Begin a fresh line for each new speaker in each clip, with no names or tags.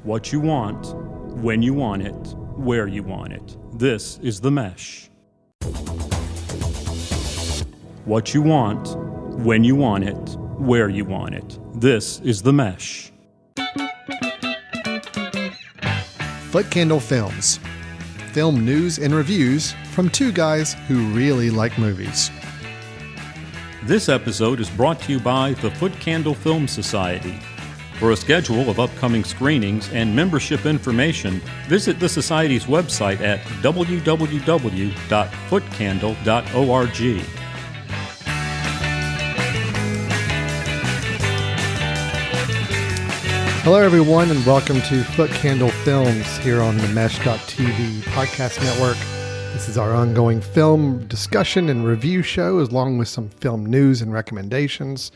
What you want, when you want it, where you want it. This is The Mesh. What you want, when you want it, where you want it. This is The Mesh.
Foot Candle Films. Film news and reviews from two guys who really like movies.
This episode is brought to you by the Foot Candle Film Society. For a schedule of upcoming screenings and membership information, visit the Society's website at www.footcandle.org.
Hello, everyone, and welcome to Foot Candle Films here on the Mesh.tv podcast network. This is our ongoing film discussion and review show, along with some film news and recommendations.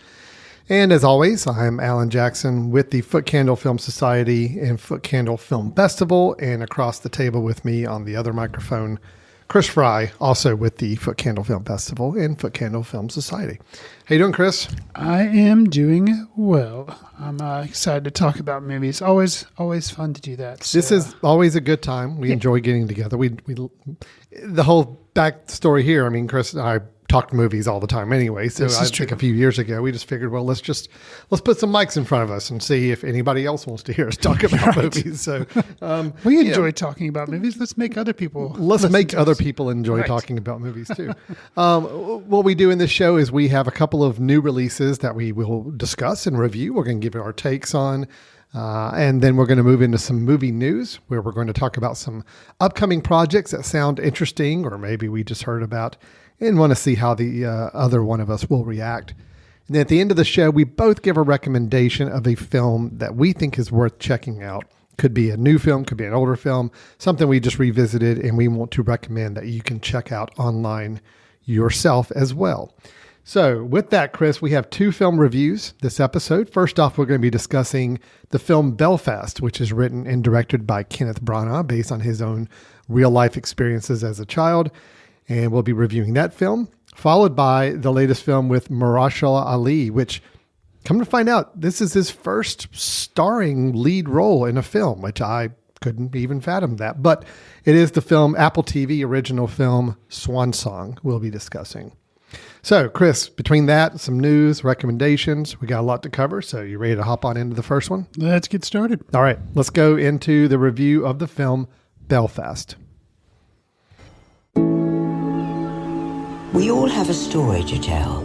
And as always, I'm Alan Jackson with the Foot Candle Film Society and Foot Candle Film Festival, and across the table with me on the other microphone, Chris Fry, also with the Foot Candle Film Festival and Foot Candle Film Society. How you doing, Chris?
I am doing well. I'm excited to talk about movies. Always fun to do that. So.
This is always a good time. We enjoy getting together. We the whole backstory here. I mean, Chris and I talk movies all the time anyway. So I think a few years ago, we just figured, well, let's put some mics in front of us and see if anybody else wants to hear us talk about movies. So
we enjoy talking about movies. Let's make other people.
Let's make other people enjoy talking about movies too. What we do in this show is we have a couple of new releases that we will discuss and review. We're going to give our takes on. And then we're going to move into some movie news where we're going to talk about some upcoming projects that sound interesting, or maybe we just heard about and want to see how the other one of us will react. And then at the end of the show, we both give a recommendation of a film that we think is worth checking out. Could be a new film, could be an older film, something we just revisited and we want to recommend that you can check out online yourself as well. So with that, Chris, we have two film reviews this episode. First off, we're going to be discussing the film Belfast, which is written and directed by Kenneth Branagh based on his own real-life experiences as a child. And we'll be reviewing that film, followed by the latest film with Mahershala Ali, which, come to find out, this is his first starring lead role in a film, which I couldn't even fathom that. But it is the film, Apple TV original film, Swan Song, we'll be discussing. So, Chris, between that, some news, recommendations, we got a lot to cover. So you ready to hop on into the first one?
Let's get started.
All right, let's go into the review of the film Belfast.
We all have a story to tell.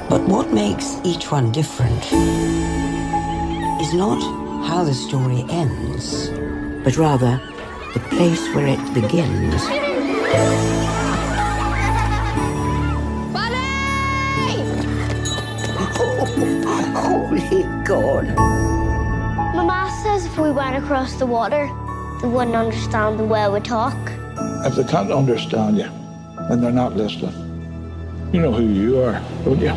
But what makes each one different is not how the story ends, but rather the place where it begins.
Bunny!
Oh, holy God.
Mama says if we went across the water, they wouldn't understand the way we talk.
If they can't understand you, then they're not listening. You know who you are, don't you?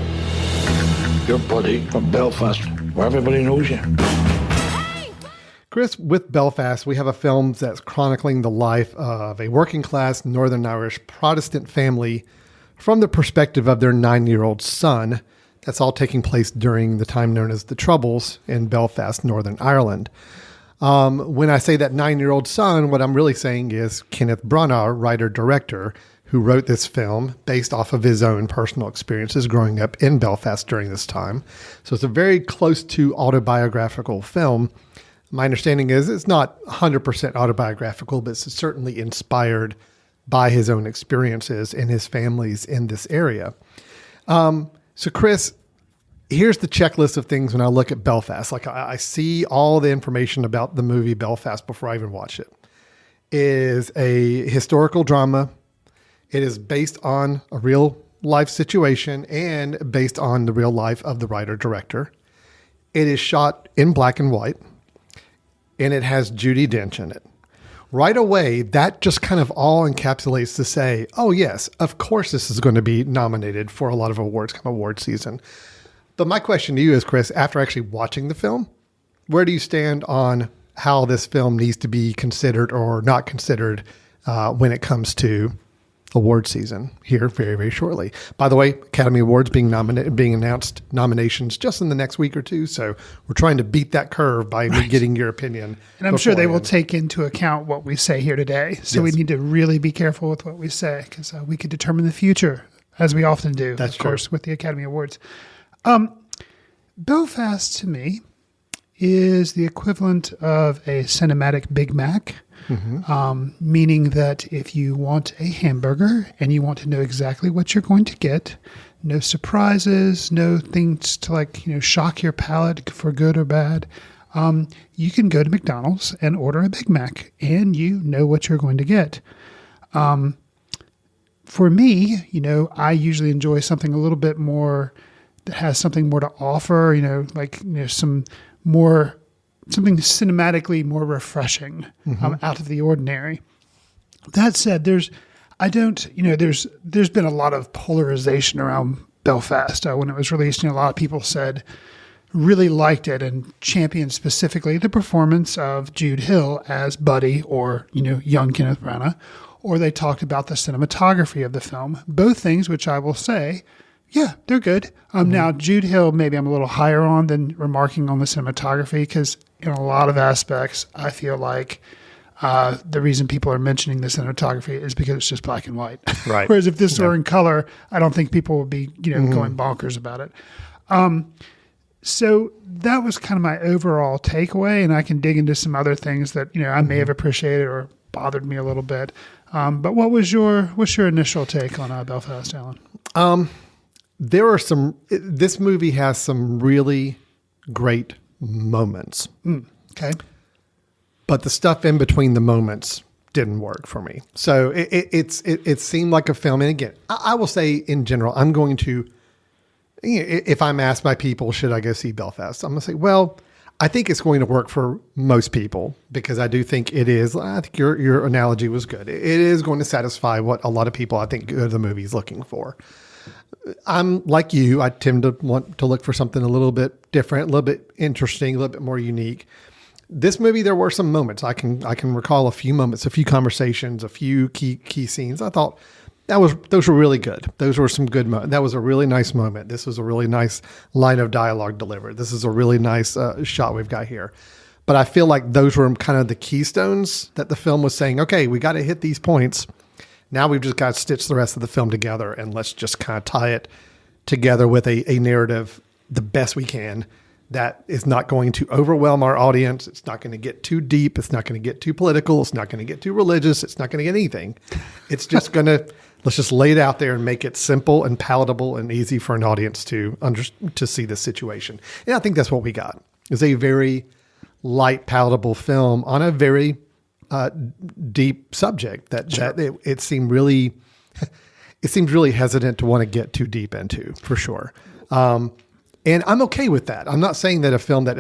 Your buddy from Belfast, where everybody knows you.
Chris, with Belfast, we have a film that's chronicling the life of a working-class Northern Irish Protestant family from the perspective of their 9-year-old son. That's all taking place during the time known as the Troubles in Belfast, Northern Ireland. When I say that 9-year-old son, what I'm really saying is Kenneth Branagh, writer-director, who wrote this film based off of his own personal experiences growing up in Belfast during this time. So it's a very close to autobiographical film. My understanding is it's not 100% autobiographical, but it's certainly inspired by his own experiences and his family's in this area. So Chris, here's the checklist of things when I look at Belfast. Like I see all the information about the movie Belfast before I even watch it. It is a historical drama. It is based on a real life situation and based on the real life of the writer-director. It is shot in black and white, and it has Judi Dench in it. Right away, that just kind of all encapsulates to say, oh yes, of course this is going to be nominated for a lot of awards come award season. But my question to you is, Chris, after actually watching the film, where do you stand on how this film needs to be considered or not considered when it comes to award season here very, very shortly. By the way, Academy Awards being announced nominations just in the next week or two. So we're trying to beat that curve by getting your opinion.
And I'm sure they will take into account what we say here today. So we need to really be careful with what we say, because we could determine the future, as we often do, of course, with the Academy Awards. Belfast, to me, is the equivalent of a cinematic Big Mac. Meaning that if you want a hamburger and you want to know exactly what you're going to get, no surprises, no things to shock your palate for good or bad, you can go to McDonald's and order a Big Mac and you know what you're going to get. For me, I usually enjoy something a little bit more that has something more to offer, something cinematically more refreshing, out of the ordinary. That said, there's been a lot of polarization around Belfast. When it was released, a lot of people really liked it and championed specifically the performance of Jude Hill as Buddy or, young Kenneth Branagh, or they talked about the cinematography of the film. Both things which I will say, yeah, they're good. Now, Jude Hill, maybe I'm a little higher on than remarking on the cinematography, because in a lot of aspects, I feel like the reason people are mentioning the cinematography is because it's just black and white.
Right.
Whereas if this were in color, I don't think people would be, going bonkers about it. So that was kind of my overall takeaway, and I can dig into some other things that, I may have appreciated or bothered me a little bit. But what's your initial take on Belfast, Alan? This movie has some really great moments. Okay.
But the stuff in between the moments didn't work for me. So it seemed like a film. And again, I will say in general, I'm going to, if I'm asked by people, should I go see Belfast? I'm going to say, well, I think it's going to work for most people, because I do think it is. I think your analogy was good. It is going to satisfy what a lot of people, I think, go to the movie is looking for. I'm like you. I tend to want to look for something a little bit different, a little bit interesting, a little bit more unique. This movie, there were some moments. I can recall a few moments, a few conversations, a few key scenes. I thought those were really good. Those were some good moments. That was a really nice moment. This was a really nice line of dialogue delivered. This is a really nice shot we've got here. But I feel like those were kind of the keystones that the film was saying, okay, we got to hit these points. Now we've just got to stitch the rest of the film together, and let's just kind of tie it together with a narrative the best we can that is not going to overwhelm our audience. It's not going to get too deep. It's not going to get too political. It's not going to get too religious. It's not going to get anything. It's just going to, let's just lay it out there and make it simple and palatable and easy for an audience to see this situation. And I think that's what we got. It's a very light, palatable film on a very deep subject that it seemed really, it seems really hesitant to want to get too deep into, for sure. And I'm okay with that. I'm not saying that a film that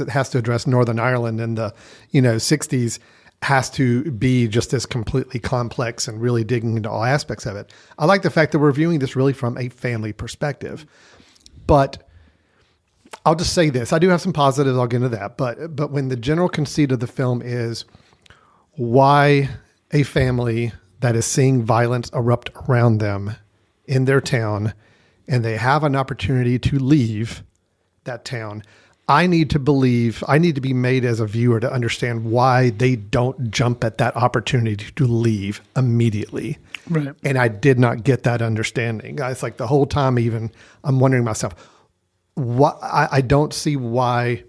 has to address Northern Ireland in the 60s has to be just this completely complex and really digging into all aspects of it. I like the fact that we're viewing this really from a family perspective. But I'll just say this. I do have some positives. I'll get into that. But when the general conceit of the film is why a family that is seeing violence erupt around them in their town, and they have an opportunity to leave that town, I need to be made as a viewer to understand why they don't jump at that opportunity to leave immediately.
Right. And
I did not get that understanding. It's like the whole time even I'm wondering myself, I don't see why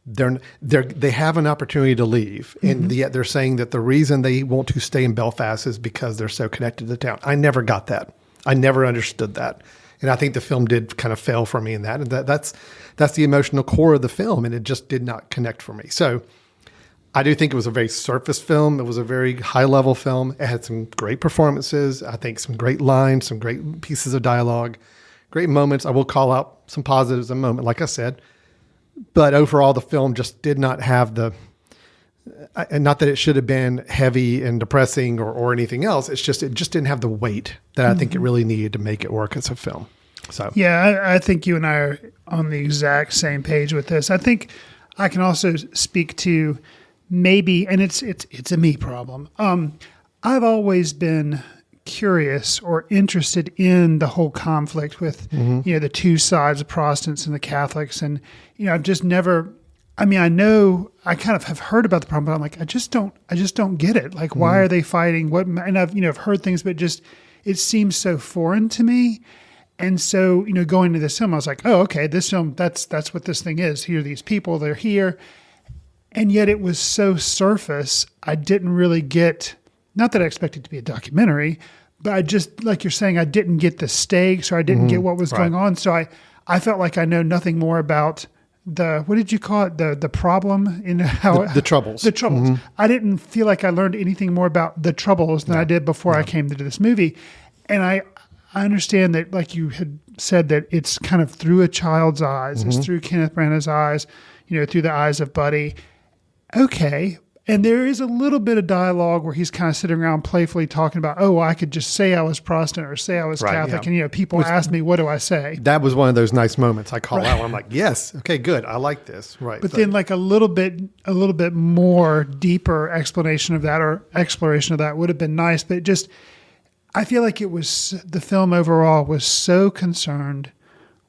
they have an opportunity to leave. And yet they're saying that the reason they want to stay in Belfast is because they're so connected to the town. I never got that. I never understood that. And I think the film did kind of fail for me in that. And that's the emotional core of the film. And it just did not connect for me. So I do think it was a very surface film. It was a very high level film. It had some great performances. I think some great lines, some great pieces of dialogue, great moments. I will call out some positives in a moment, like I said. But overall, the film just did not have and not that it should have been heavy and depressing or anything else. It just didn't have the weight that I think it really needed to make it work as a film. So
yeah, I think you and I are on the exact same page with this. I think I can also speak to maybe, and it's a me problem. I've always been curious or interested in the whole conflict with, the two sides, the Protestants and the Catholics. And, I've just never, I know I kind of have heard about the problem, but I'm like, I just don't get it. Like, why are they fighting? What, and I've heard things, but just, it seems so foreign to me. And so, going to this film, I was like, oh, okay, this film, that's what this thing is. Here are these people, they're here. And yet it was so surface, I didn't really get, not that I expected it to be a documentary, but I just, like you're saying, I didn't get the stakes, or I didn't get what was going on. So I felt like I know nothing more about what did you call it? The problem in how
the troubles.
The troubles. I didn't feel like I learned anything more about the troubles than I did before I came to this movie. And I understand that, like you had said, that it's kind of through a child's eyes. It's through Kenneth Branagh's eyes, through the eyes of Buddy. Okay. And there is a little bit of dialogue where he's kind of sitting around playfully talking about, oh, I could just say I was Protestant or say I was Catholic. And, people ask me, what do I say?
That was one of those nice moments I call out where I'm like, yes, okay, good. I like this. Right.
But then like a little bit more deeper explanation of that, or exploration of that, would have been nice. But just, I feel like the film overall was so concerned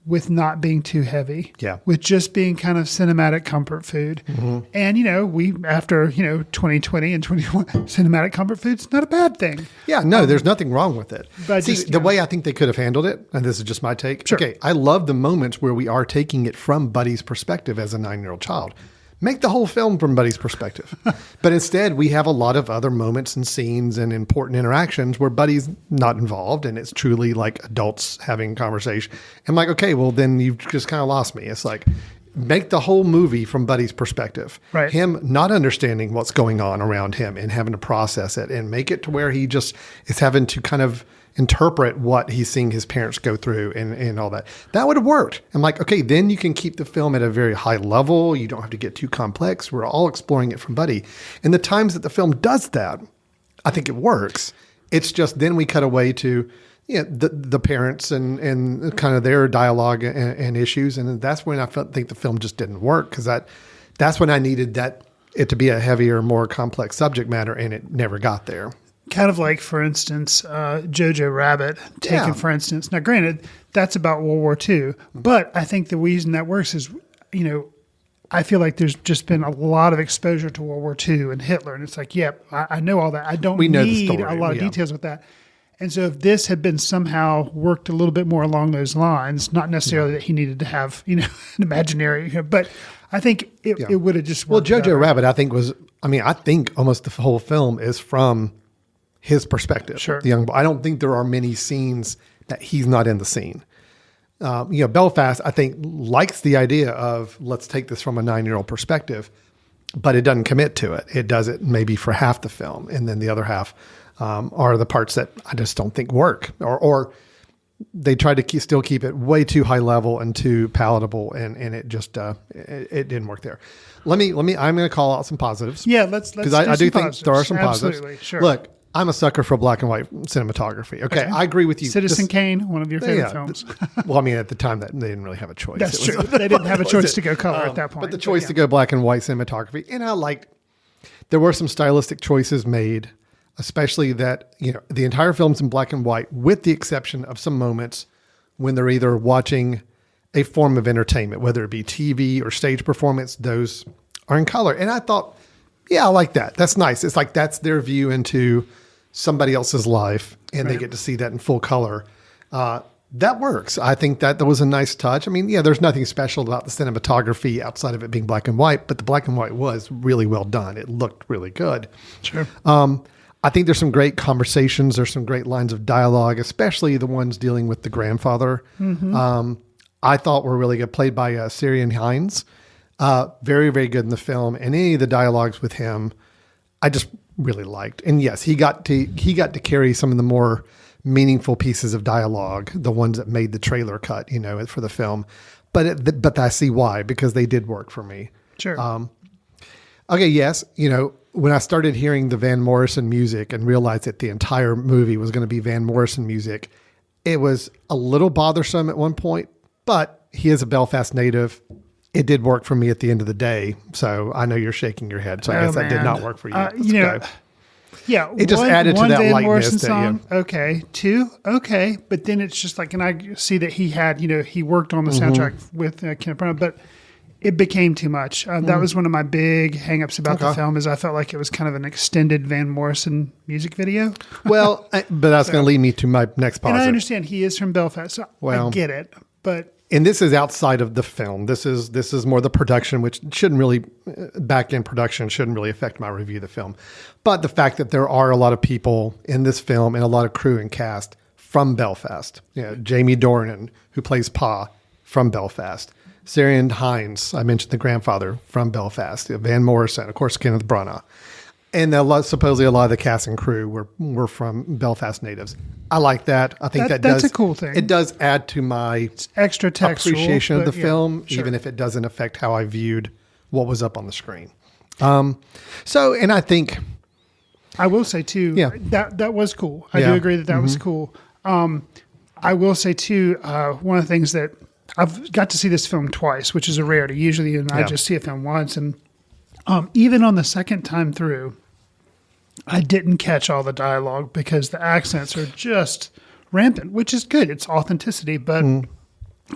with not being too heavy, with just being kind of cinematic comfort food. And, we, after, 2020 and 21, cinematic comfort food's not a bad thing.
Yeah, no, there's nothing wrong with it.
But
see, the way I think they could have handled it, and this is just my take. Sure. Okay, I love the moments where we are taking it from Buddy's perspective as a 9-year-old child. Make the whole film from Buddy's perspective. But instead, we have a lot of other moments and scenes and important interactions where Buddy's not involved, and it's truly like adults having a conversation. I'm like, okay, well, then you've just kind of lost me. It's like, make the whole movie from Buddy's perspective.
Right.
Him not understanding what's going on around him and having to process it, and make it to where he just is having to kind of interpret what he's seeing his parents go through and all that. That would have worked. I'm like, okay, then you can keep the film at a very high level. You don't have to get too complex. We're all exploring it from Buddy. And the times that the film does that, I think it works. It's just then we cut away to the parents and kind of their dialogue and issues. And that's when I think the film just didn't work, because that's when I needed it to be a heavier, more complex subject matter, and it never got there.
Kind of like, for instance, Jojo Rabbit, taken for instance. Now, granted, that's about World War II, but I think the reason that works is, I feel like there's just been a lot of exposure to World War II and Hitler, and it's like, I know all that. I don't need a lot of details with that. And so if this had been somehow worked a little bit more along those lines, not necessarily that he needed to have, an imaginary, but I think it would have just worked.
Well, Jojo Rabbit, I think almost the whole film is from his perspective,
sure.
The young boy. I don't think there are many scenes that he's not in the scene. Belfast, I think, likes the idea of, let's take this from a 9-year-old perspective, but it doesn't commit to it. It does it maybe for half the film, and then the other half are the parts that I just don't think work, or they try to still keep it way too high level and too palatable, and it just it didn't work there. Let me. I'm going to call out some positives.
Yeah, let's
because I do think there are some
Absolutely,
positives.
Sure.
Look, I'm a sucker for black and white cinematography. Okay, I agree with you.
Citizen Kane, one of your favorite films.
Well, at the time that they didn't really have a choice.
That's true. They didn't have a choice to go color at that point.
But the choice to go black and white cinematography, and there were some stylistic choices made, especially that the entire film's in black and white, with the exception of some moments when they're either watching a form of entertainment, whether it be TV or stage performance. Those are in color, and I thought, I like that. That's nice. It's like that's their view into somebody else's life, and they get to see that in full color. That works. I think that was a nice touch. There's nothing special about the cinematography outside of it being black and white, but the black and white was really well done. It looked really good.
Sure.
I think there's some great conversations. There's some great lines of dialogue, especially the ones dealing with the grandfather. Mm-hmm. I thought were really good, played by Syrian Hines. Very, very good in the film. And any of the dialogues with him, I just really liked. And yes, he got to carry some of the more meaningful pieces of dialogue, the ones that made the trailer cut, for the film. But I see why, because they did work for me.
Sure.
Okay. Yes. When I started hearing the Van Morrison music and realized that the entire movie was going to be Van Morrison music, it was a little bothersome at one point, but he is a Belfast native. It did work for me at the end of the day. So I know you're shaking your head. So I guess that did not work for you.
Yeah,
It just added to
one
that
Van
lightness
Morrison
that,
song. Okay, two. Okay, but then it's just like, and I see that he had, he worked on the soundtrack with Kenneth Branagh, but it became too much. That was one of my big hangups about the film. Is I felt like it was kind of an extended Van Morrison music video.
Well, but that's going to lead me to my next positive.
And I understand he is from Belfast, so I get it, but.
And this is outside of the film. This is more the production, which shouldn't really, back end production shouldn't really affect my review of the film. But the fact that there are a lot of people in this film and a lot of crew and cast from Belfast. Jamie Dornan, who plays Pa, from Belfast. Ciarán Hinds, I mentioned the grandfather, from Belfast. Van Morrison, of course, Kenneth Branagh. And supposedly a lot of the cast and crew were from Belfast natives. I like that. I think that's
a cool thing.
It does add to my
Extra textual,
appreciation of the film,
sure.
even if it doesn't affect how I viewed what was up on the screen. And I think
I will say too, that was cool. I do agree that was cool. I will say too, one of the things that I've got to see this film twice, which is a rarity. Usually, I just see a film once, and even on the second time through, I didn't catch all the dialogue because the accents are just rampant, which is good. It's authenticity, but a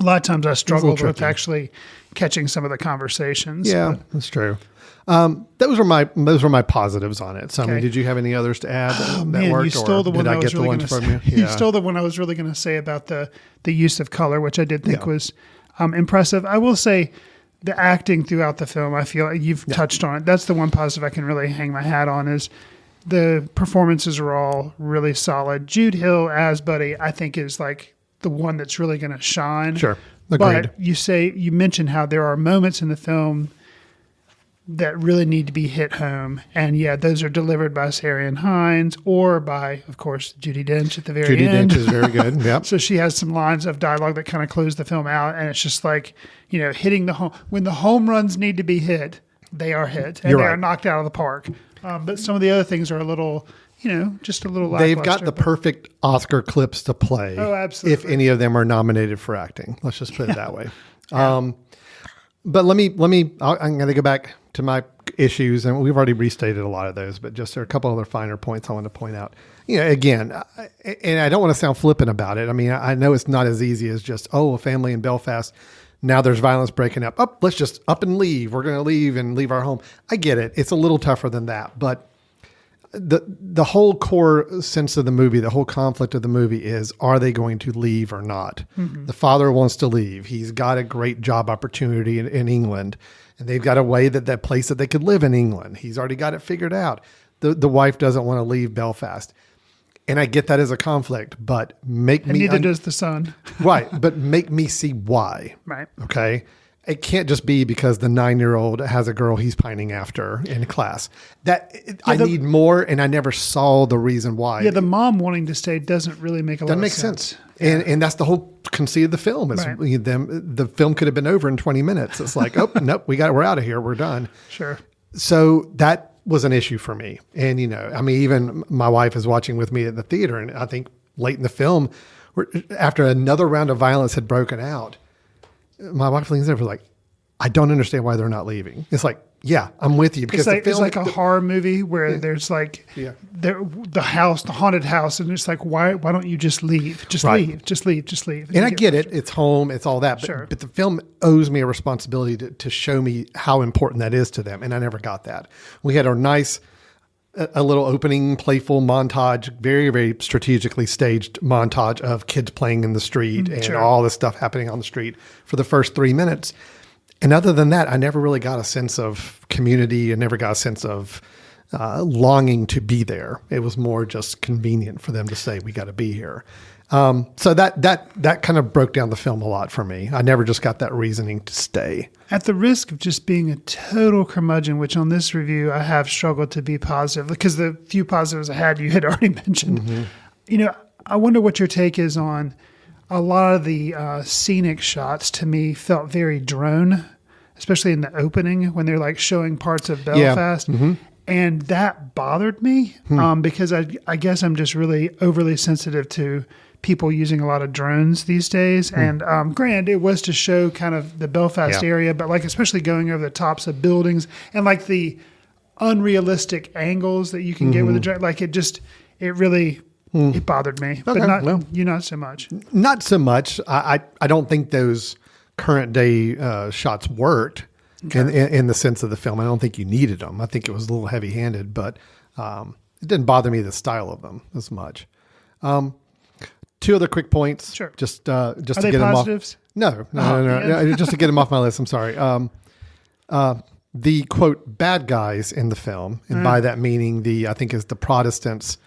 lot of times I struggled with actually catching some of the conversations.
Yeah, that's true. Those were my positives on it. So, I mean, did you have any others to add that worked?
You stole the one
did
I
I
was
get
really
the
going
ones
to
from you?
say. You stole the one I was really going to say about the use of color, which I did think was impressive. I will say the acting throughout the film, I feel like you've touched on it. That's the one positive I can really hang my hat on is the performances are all really solid. Jude Hill as Buddy, I think, is like the one that's really going to shine.
Sure. Agreed.
But you mentioned how there are moments in the film that really need to be hit home. And those are delivered by Ciarán Hinds or by, of course, Judi Dench at the very end.
Judi Dench is very good. Yep.
So she has some lines of dialogue that kind of close the film out. And it's just like, hitting the home. When the home runs need to be hit, they are hit. And are knocked out of the park. But some of the other things are a little, just a little lackluster.
They've got the perfect Oscar clips to play.
Oh, absolutely.
If any of them are nominated for acting. Let's just put it that way. But I'm going to go back to my issues, and we've already restated a lot of those, but just there are a couple other finer points I want to point out. Again, and I don't want to sound flippant about it. I mean, I know it's not as easy as just, a family in Belfast. Now there's violence breaking up. Let's just up and leave. We're going to leave and leave our home. I get it. It's a little tougher than that, but the whole core sense of the movie, the whole conflict of the movie is, are they going to leave or not? Mm-hmm. The father wants to leave. He's got a great job opportunity in England, and they've got a way that place that they could live in England. He's already got it figured out. The wife doesn't want to leave Belfast. And I get that as a conflict, but
neither does the son. Right.
But make me see why.
Right.
Okay. It can't just be because the 9-year-old has a girl he's pining after in class. I need more, and I never saw the reason why.
Yeah, the mom wanting to stay doesn't really make a lot of sense.
Doesn't make sense. And that's the whole conceit of the film. Is the film could have been over in 20 minutes. It's like, nope, we're out of here. We're done.
Sure.
So that was an issue for me. And, even my wife is watching with me at the theater, and I think late in the film, after another round of violence had broken out, my wife leans over like, I don't understand why they're not leaving. It's like, I'm with you because
it's like a horror movie where there's like the haunted house, and it's like, why don't you just leave? Just leave.
And I get it. It's home. It's all that. But the film owes me a responsibility to show me how important that is to them. And I never got that. We had a little opening playful montage, very, very strategically staged montage of kids playing in the street and all this stuff happening on the street for the first 3 minutes. And other than that, I never really got a sense of community. I never got a sense of longing to be there. It was more just convenient for them to say, we got to be here. So that kind of broke down the film a lot for me. I never just got that reasoning to stay.
At the risk of just being a total curmudgeon, which on this review I have struggled to be positive because the few positives I had you had already mentioned. Mm-hmm. I wonder what your take is on a lot of the scenic shots. To me, felt very drone, especially in the opening when they're like showing parts of Belfast. Yeah. Mm-hmm. And that bothered me because I guess I'm just really overly sensitive to people using a lot of drones these days. And granted, it was to show kind of the Belfast area, but like especially going over the tops of buildings and like the unrealistic angles that you can get with a drone. Like it bothered me, but not so much.
Not so much. I don't think those current day shots worked in the sense of the film. I don't think you needed them. I think it was a little heavy handed, but it didn't bother me the style of them as much. Two other quick points.
Sure.
Just to
Are
get
they
them
positives?
off. No. Just to get them off my list. I'm sorry. The quote bad guys in the film, and by that meaning I think is the Protestants,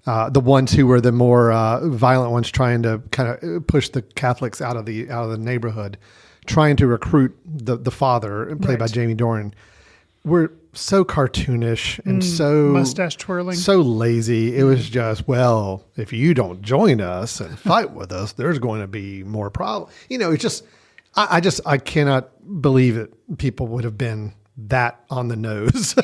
the ones who were the more violent ones, trying to kind of push the Catholics out of the neighborhood, trying to recruit the father, played by Jamie Dornan, were so cartoonish and so
mustache twirling,
so lazy. It was just, well, if you don't join us and fight with us, there's going to be more problems. It's just, I cannot believe that people would have been that on the nose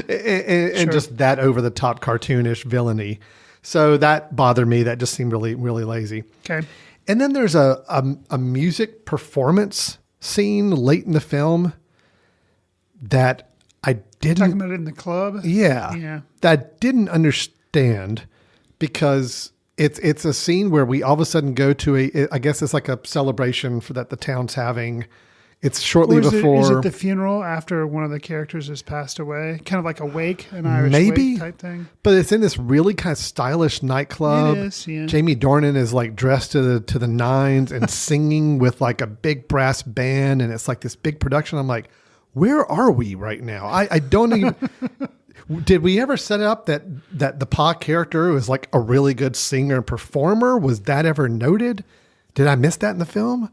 and just that over the top cartoonish villainy. So that bothered me. That just seemed really, really lazy.
Okay.
And then there's a music performance scene late in the film that I didn't...
Talking about it in the club?
Yeah. That I didn't understand, because it's a scene where we all of a sudden go to I guess it's like a celebration that the town's having. It's shortly before...
Is it the funeral after one of the characters has passed away? Kind of like a wake, an Irish wake type thing?
But it's in this really kind of stylish nightclub.
It is, yeah.
Jamie Dornan is like dressed to the nines and singing with like a big brass band, and it's like this big production. I'm like, where are we right now? I don't even... Did we ever set up that the Pa character was like a really good singer and performer? Was that ever noted? Did I miss that in the film?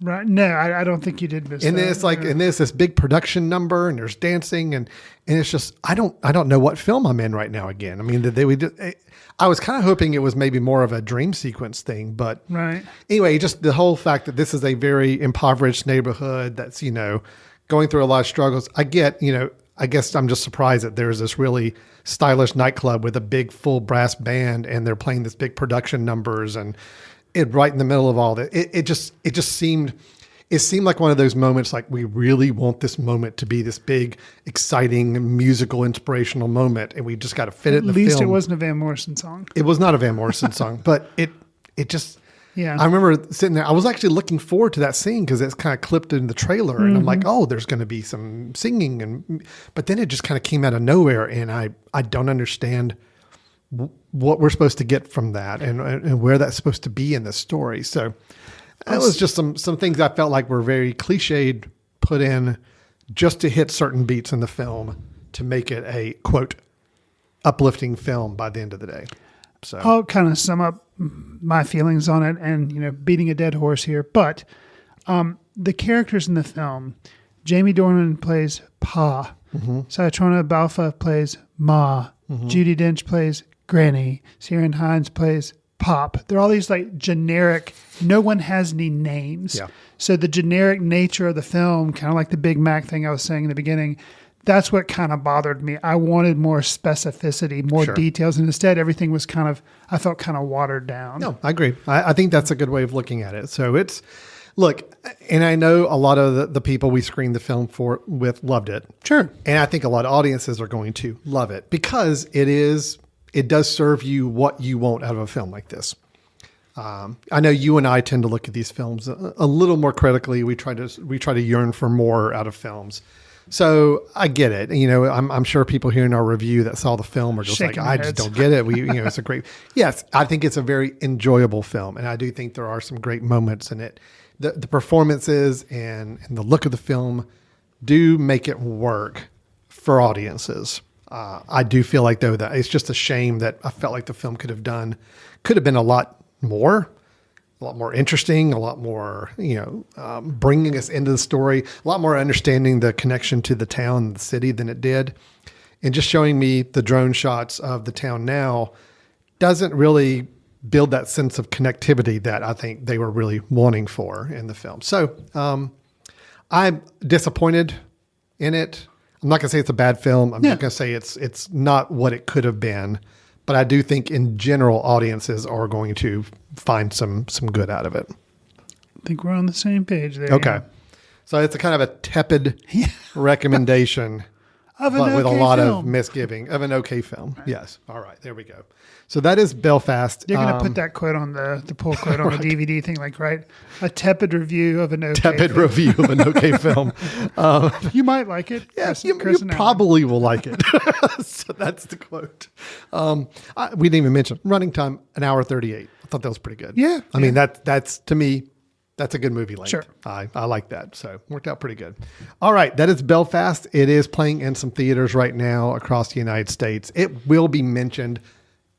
Right. No, I don't think you did miss
and
that.
And it's like, and there's this big production number, and there's dancing, and it's just, I don't know what film I'm in right now again. I mean, I was kind of hoping it was maybe more of a dream sequence thing, but
right.
Anyway, just the whole fact that this is a very impoverished neighborhood that's, going through a lot of struggles. I get, I guess I'm just surprised that there's this really stylish nightclub with a big full brass band, and they're playing this big production numbers, and it right in the middle of all that. It just seemed like one of those moments, like we really want this moment to be this big, exciting, musical, inspirational moment, and we just got to fit it in the film.
At least it wasn't a Van Morrison song.
It was not a Van Morrison song, but it just...
Yeah.
I remember sitting there. I was actually looking forward to that scene because it's kind of clipped in the trailer, and I'm like, oh, there's going to be some singing, but then it just kind of came out of nowhere, and I don't understand what we're supposed to get from that and where that's supposed to be in the story. So that was just some things I felt like were very cliched, put in just to hit certain beats in the film to make it a quote uplifting film by the end of the day. So
I'll kind of sum up my feelings on it, and beating a dead horse here, but the characters in the film, Jamie Dornan plays Pa, Satrona Balfe plays Ma, Judi Dench plays Granny, Ciarán Hinds plays Pop. They're all these like generic, no one has any names.
Yeah.
So the generic nature of the film, kind of like the Big Mac thing I was saying in the beginning, that's what kind of bothered me. I wanted more specificity, more details, and instead everything was I felt kind of watered down.
No, I agree. I think that's a good way of looking at it. So look, and I know a lot of the people we screened the film with loved it.
Sure.
And I think a lot of audiences are going to love it because it does serve you what you want out of a film like this. I know you and I tend to look at these films a little more critically. We try to yearn for more out of films. So I get it. I'm sure people hearing our review that saw the film are just
shaking
like, I just don't get it. It's a great, yes, I think it's a very enjoyable film. And I do think there are some great moments in it. The performances and the look of the film do make it work for audiences. I do feel like though that it's just a shame that I felt like the film could have been a lot more interesting, a lot more, bringing us into the story, a lot more understanding the connection to the town and the city than it did. And just showing me the drone shots of the town now doesn't really build that sense of connectivity that I think they were really wanting for in the film. So I'm disappointed in it. I'm not going to say it's a bad film. I'm not going to say it's not what it could have been. But I do think in general, audiences are going to find some good out of it.
I think we're on the same page there.
Okay. So it's a kind of a tepid recommendation.
Of an
but with a
okay
lot
film.
of misgiving of an okay film. Right. Yes. All right. There we go. So that is Belfast.
You're going to put that quote on the pull quote on the DVD thing, like, right? A tepid review of an okay
tepid
film.
review of an okay film.
You might like it.
Yeah,
Chris
you
and Alan.
probably will like it. So that's the quote. We didn't even mention running time, 1:38. I thought that was pretty good.
Yeah,
I mean, that's to me, that's a good movie length.
Sure.
I like that. So worked out pretty good. All right. That is Belfast. It is playing in some theaters right now across the United States. It will be mentioned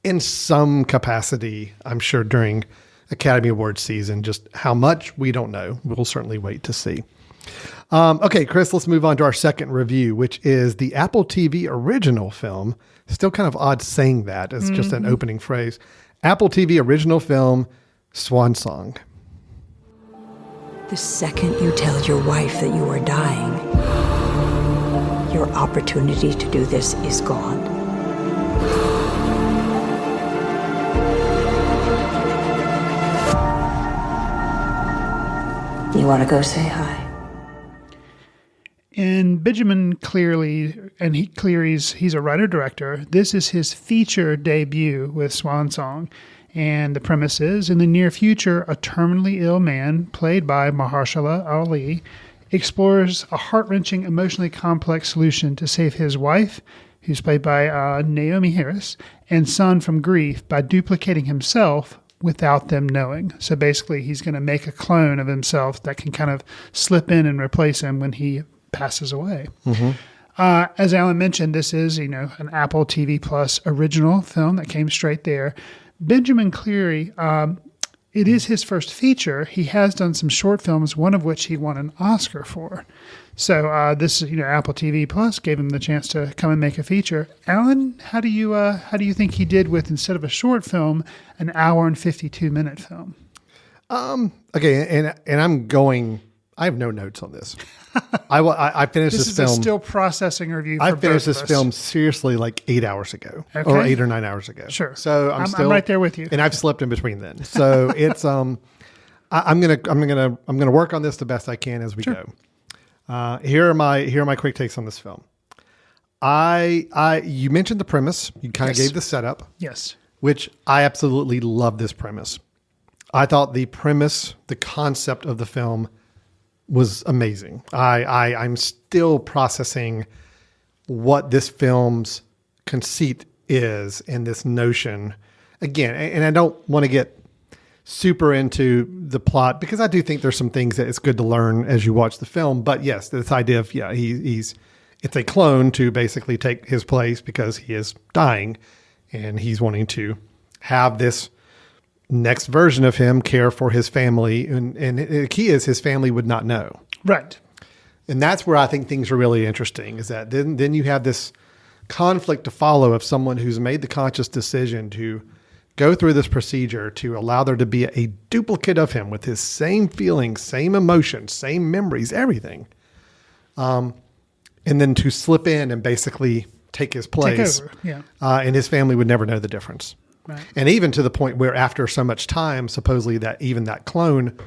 in some capacity, I'm sure, during Academy Awards season. Just how much, we don't know. We'll certainly wait to see. Okay, Chris, let's move on to our second review, which is the Apple TV original film. Still kind of odd saying that. It's just an opening phrase. Apple TV original film, Swan Song.
The second you tell your wife that you are dying, your opportunity to do this is gone. You want to go say hi?
And Benjamin Cleary's he's a writer-director. This is his feature debut with Swan Song. And the premise is, in the near future, a terminally ill man, played by Mahershala Ali, explores a heart-wrenching, emotionally complex solution to save his wife, who's played by Naomi Harris, and son from grief by duplicating himself without them knowing. So basically, he's going to make a clone of himself that can kind of slip in and replace him when he passes away. Mm-hmm. As Alan mentioned, this is, an Apple TV Plus original film that came straight there. Benjamin Cleary, it is his first feature. He has done some short films, one of which he won an Oscar for. So this, Apple TV Plus gave him the chance to come and make a feature. Alan, how do you think he did with, instead of a short film, an hour and 52-minute film?
Okay, and I have no notes on this. I finished this film.
This is a still processing review.
I finished this film seriously like 8 hours ago, or 8 or 9 hours ago.
Sure.
So I'm
right there with you,
and I've slept in between then. So it's I'm gonna work on this the best I can as we go. Here are my quick takes on this film. You mentioned the premise. You kind of gave the setup.
Yes.
Which I absolutely love this premise. I thought the premise, the concept of the film, was amazing. I'm still processing what this film's conceit is and this notion. Again, and I don't want to get super into the plot because I do think there's some things that it's good to learn as you watch the film. But yes, this idea of, it's a clone to basically take his place because he is dying and he's wanting to have this next version of him care for his family. And the key is his family would not know.
Right.
And that's where I think things are really interesting, is that then you have this conflict to follow of someone who's made the conscious decision to go through this procedure to allow there to be a duplicate of him with his same feelings, same emotions, same memories, everything. And then to slip in and basically take his place.
Take over. Yeah.
And his family would never know the difference.
Right.
And even to the point where after so much time, supposedly that even that clone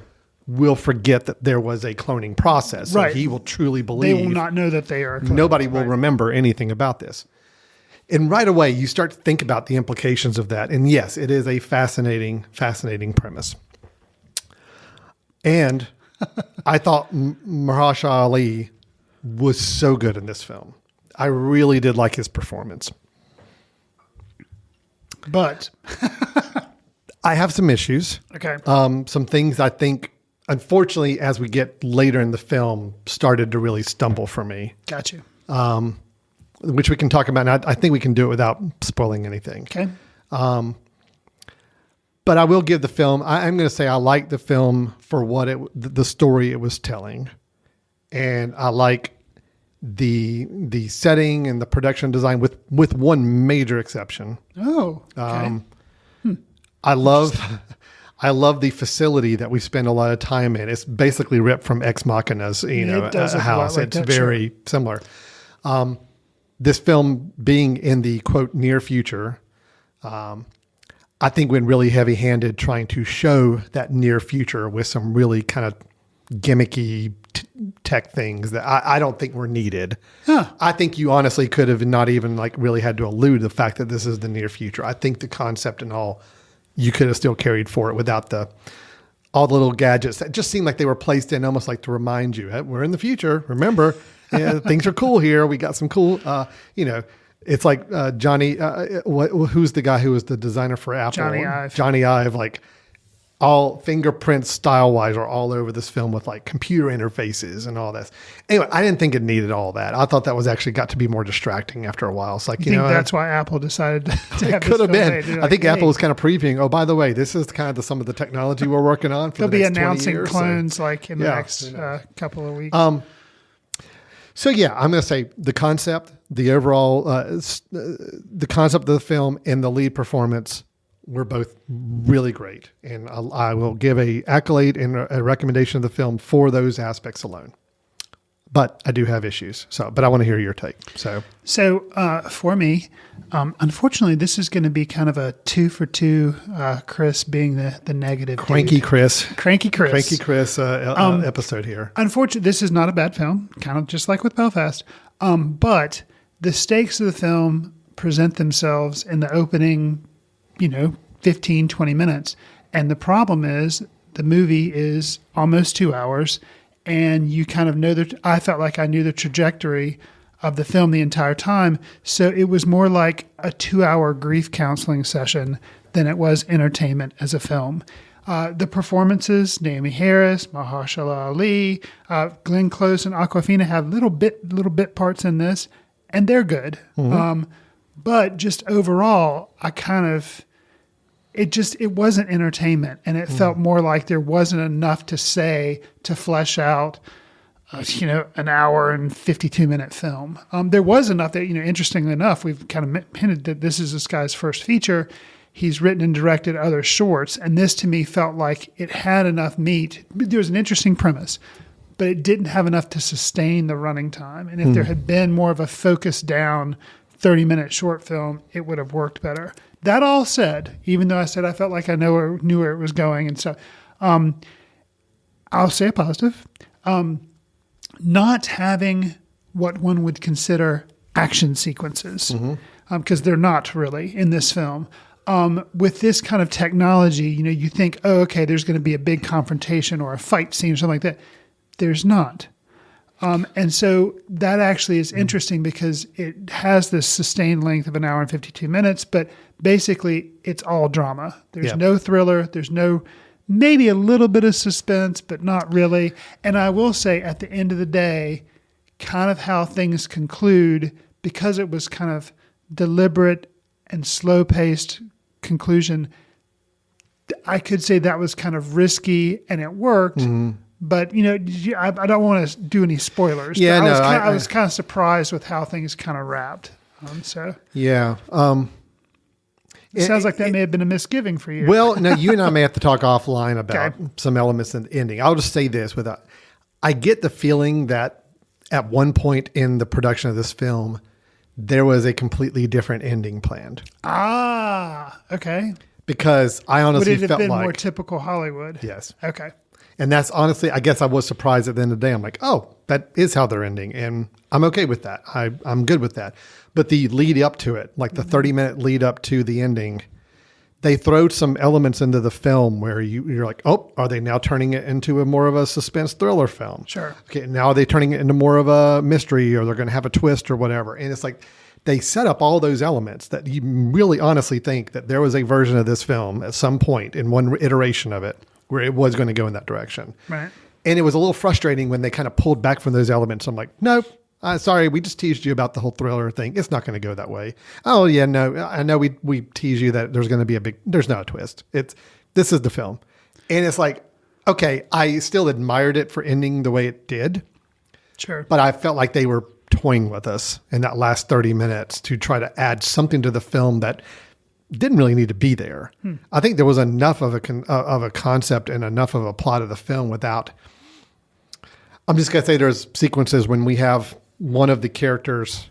will forget that there was a cloning process. So
right.
he will truly believe.
They will not know that they are.
Nobody will remember anything about this. And right away, you start to think about the implications of that. And yes, it is a fascinating premise. And I thought Mahershala Ali was so good in this film. I really did like his performance.
But
I have some issues.
Okay.
Some things I think, unfortunately, as we get later in the film, started to really stumble for me.
Got you.
Which we can talk about. And I think we can do it without spoiling anything.
Okay.
But I will give the film, I'm going to say I like the film for what the story it was telling. And I like the setting and the production design with one major exception.
Oh, okay.
I love the facility that we spend a lot of time in. It's basically ripped from Ex Machina's,
does
a house.
like
it's
that,
very similar. This film being in the quote near future, I think went really heavy handed trying to show that near future with some really kind of gimmicky tech things that I don't think were needed. I think you honestly could have not even like really had to allude to the fact that this is the near future. I think the concept and all you could have still carried for it without all the little gadgets that just seemed like they were placed in almost like to remind you, hey, we're in the future. Remember, things are cool here. We got some cool, it's like Johnny, who's the guy who was the designer for Apple?
Johnny Ive.
Johnny Ive, like all fingerprints style-wise are all over this film with like computer interfaces and all this. Anyway, I didn't think it needed all that. I thought that was actually got to be more distracting after a while. It's like,
I think that's why Apple decided to have
it could have been.
Like,
I think Apple was kind of previewing, oh, by the way, this is kind of some of the technology we're working on for
they'll
the
be
next 20
announcing
years,
clones like in the next couple of weeks.
So yeah, I'm going to say the concept, the overall, the concept of the film and the lead performance were both really great. And I will give a accolade and a recommendation of the film for those aspects alone. But I do have issues. But I want to hear your take. So
for me, unfortunately, this is going to be kind of a 2 for 2, Chris being the negative.
Cranky
dude.
Chris
Episode
here.
Unfortunately, this is not a bad film, kind of just like with Belfast. But the stakes of the film present themselves in the opening 15, 20 minutes. And the problem is the movie is almost 2 hours and you kind of know that I felt like I knew the trajectory of the film the entire time. So it was more like a 2-hour grief counseling session than it was entertainment as a film. The performances, Naomi Harris, Mahershala Ali, Glenn Close and Awkwafina have little bit parts in this and they're good. Mm-hmm. But just overall, it wasn't entertainment, and it felt more like there wasn't enough to say to flesh out, an hour and 52-minute film. There was enough that, interestingly enough, we've kind of hinted that this is this guy's first feature. He's written and directed other shorts, and this to me felt like it had enough meat. There was an interesting premise, but it didn't have enough to sustain the running time. And if there had been more of a focused down 30-minute short film, it would have worked better. That all said, even though I said I felt like I knew where it was going and stuff, I'll say a positive. Not having what one would consider action sequences, because they're not really in this film. With this kind of technology, you think, oh, okay, there's going to be a big confrontation or a fight scene or something like that. There's not. And so that actually is interesting because it has this sustained length of 1 hour and 52 minutes, but basically it's all drama. There's no thriller. There's maybe a little bit of suspense, but not really. And I will say at the end of the day, kind of how things conclude, because it was kind of deliberate and slow-paced conclusion, I could say that was kind of risky and it worked. Mm-hmm. But, I don't want to do any spoilers.
Yeah,
I was kind of surprised with how things kind of wrapped.
Yeah.
It sounds like that may have been a misgiving for you.
Well, no, you and I may have to talk offline about some elements in the ending. I'll just say this. I get the feeling that at one point in the production of this film, there was a completely different ending planned.
Ah, okay.
Because I honestly felt like...
Would it have been more typical Hollywood?
Yes.
Okay.
And that's honestly, I guess I was surprised at the end of the day. I'm like, oh, that is how they're ending. And I'm okay with that. I'm good with that. But the lead up to it, like the 30-minute lead up to the ending, they throw some elements into the film where you're like, oh, are they now turning it into a more of a suspense thriller film?
Sure.
Okay, now are they turning it into more of a mystery, or they're going to have a twist or whatever? And it's like they set up all those elements that you really honestly think that there was a version of this film at some point in one iteration of it where it was going to go in that direction.
Right.
And it was a little frustrating when they kind of pulled back from those elements. I'm like, nope, sorry, we just teased you about the whole thriller thing. It's not going to go that way. Oh yeah, no, I know we tease you that there's going to be there's not a twist. This is the film. And it's like, okay, I still admired it for ending the way it did.
Sure.
But I felt like they were toying with us in that last 30 minutes to try to add something to the film that didn't really need to be there. I think there was enough of a concept and enough of a plot of the film without. I'm just gonna say there's sequences when we have one of the characters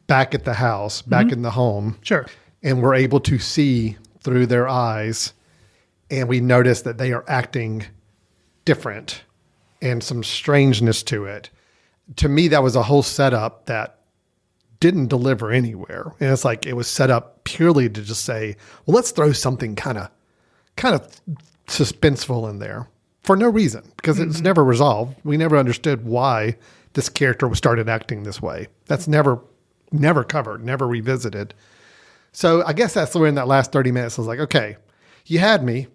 back at the house, back in the home,
sure,
and we're able to see through their eyes, and we notice that they are acting different and some strangeness to it. To me, that was a whole setup that didn't deliver anywhere. And it's like it was set up purely to just say, well, let's throw something kind of suspenseful in there for no reason, because it's never resolved. We never understood why this character started acting this way. That's never covered, never revisited. So I guess that's where in that last 30 minutes, I was like, okay, you had me.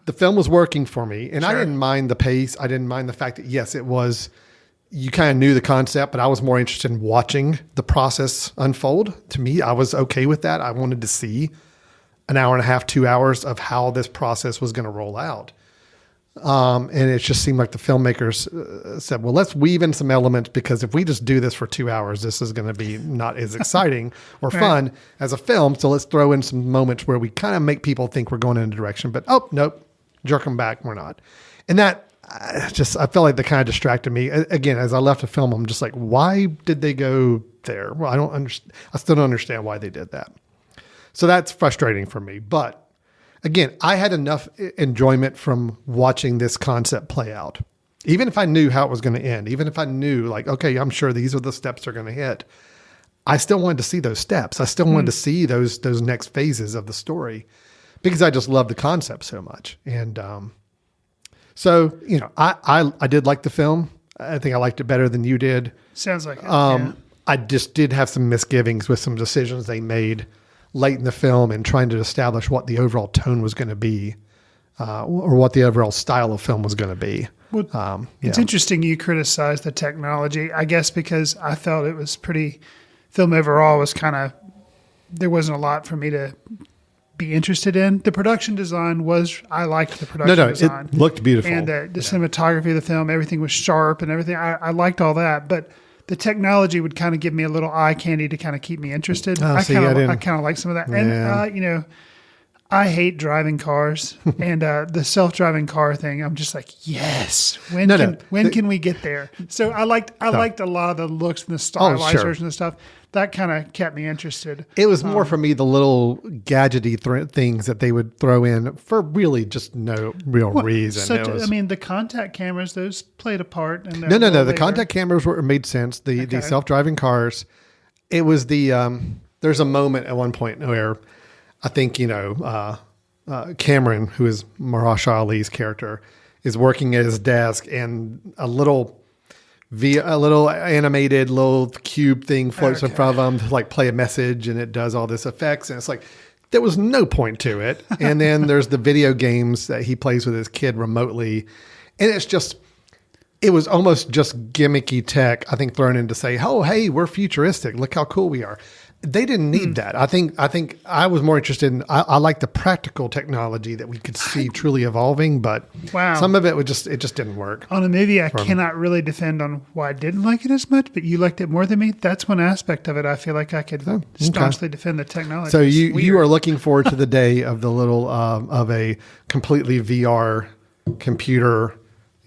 The film was working for me, and I didn't mind the pace. I didn't mind the fact that, yes, it was, you kind of knew the concept, but I was more interested in watching the process unfold. To me, I was okay with that. I wanted to see an hour and a half, 2 hours of how this process was going to roll out. And it just seemed like the filmmakers said, well, let's weave in some elements, because if we just do this for 2 hours, this is going to be not as exciting or fun as a film. So let's throw in some moments where we kind of make people think we're going in a direction, but oh, nope, jerk them back. We're not. And that I felt like that kind of distracted me. Again, as I left the film, I'm just like, why did they go there? Well, I still don't understand why they did that. So that's frustrating for me. But again, I had enough enjoyment from watching this concept play out. Even if I knew how it was going to end, even if I knew, like, okay, I'm sure these are the steps they're going to hit, I still wanted to see those steps. I still wanted to see those next phases of the story, because I just love the concept so much. And so, I did like the film. I think I liked it better than you did.
Sounds like it.
I just did have some misgivings with some decisions they made late in the film and trying to establish what the overall tone was going to be, or what the overall style of film was going to be.
Well, it's interesting you criticize the technology, I guess, because I felt it was film overall was there wasn't a lot for me to be interested in. The production design I liked the production design.
It looked beautiful.
And the cinematography of the film, everything was sharp and everything. I liked all that, but the technology would kind of give me a little eye candy to kind of keep me interested. I kind of like some of that. Yeah. And, I hate driving cars, and the self-driving car thing, I'm just like, yes, when can we get there? So I liked a lot of the looks and the stylized version of stuff. That kind of kept me interested.
It was more for me the little gadgety things that they would throw in for really just no real reason.
The contact cameras, those played a part. And
no. The contact cameras made sense. The self-driving cars, it was there's a moment at one point where I think, Cameron, who is Mahershala Ali's character, is working at his desk, and a little animated little cube thing floats in front of him to like play a message, and it does all this effects. And it's like, there was no point to it. And then there's the video games that he plays with his kid remotely. And it was almost just gimmicky tech, I think, thrown in to say, oh, hey, we're futuristic. Look how cool we are. They didn't need that. I think I was more interested in, I like the practical technology that we could see truly evolving, but some of it just didn't work.
On a movie, I cannot really defend on why I didn't like it as much, but you liked it more than me. That's one aspect of it. I feel like I could staunchly defend the technology.
So you are looking forward to the day of the little, of a completely VR computer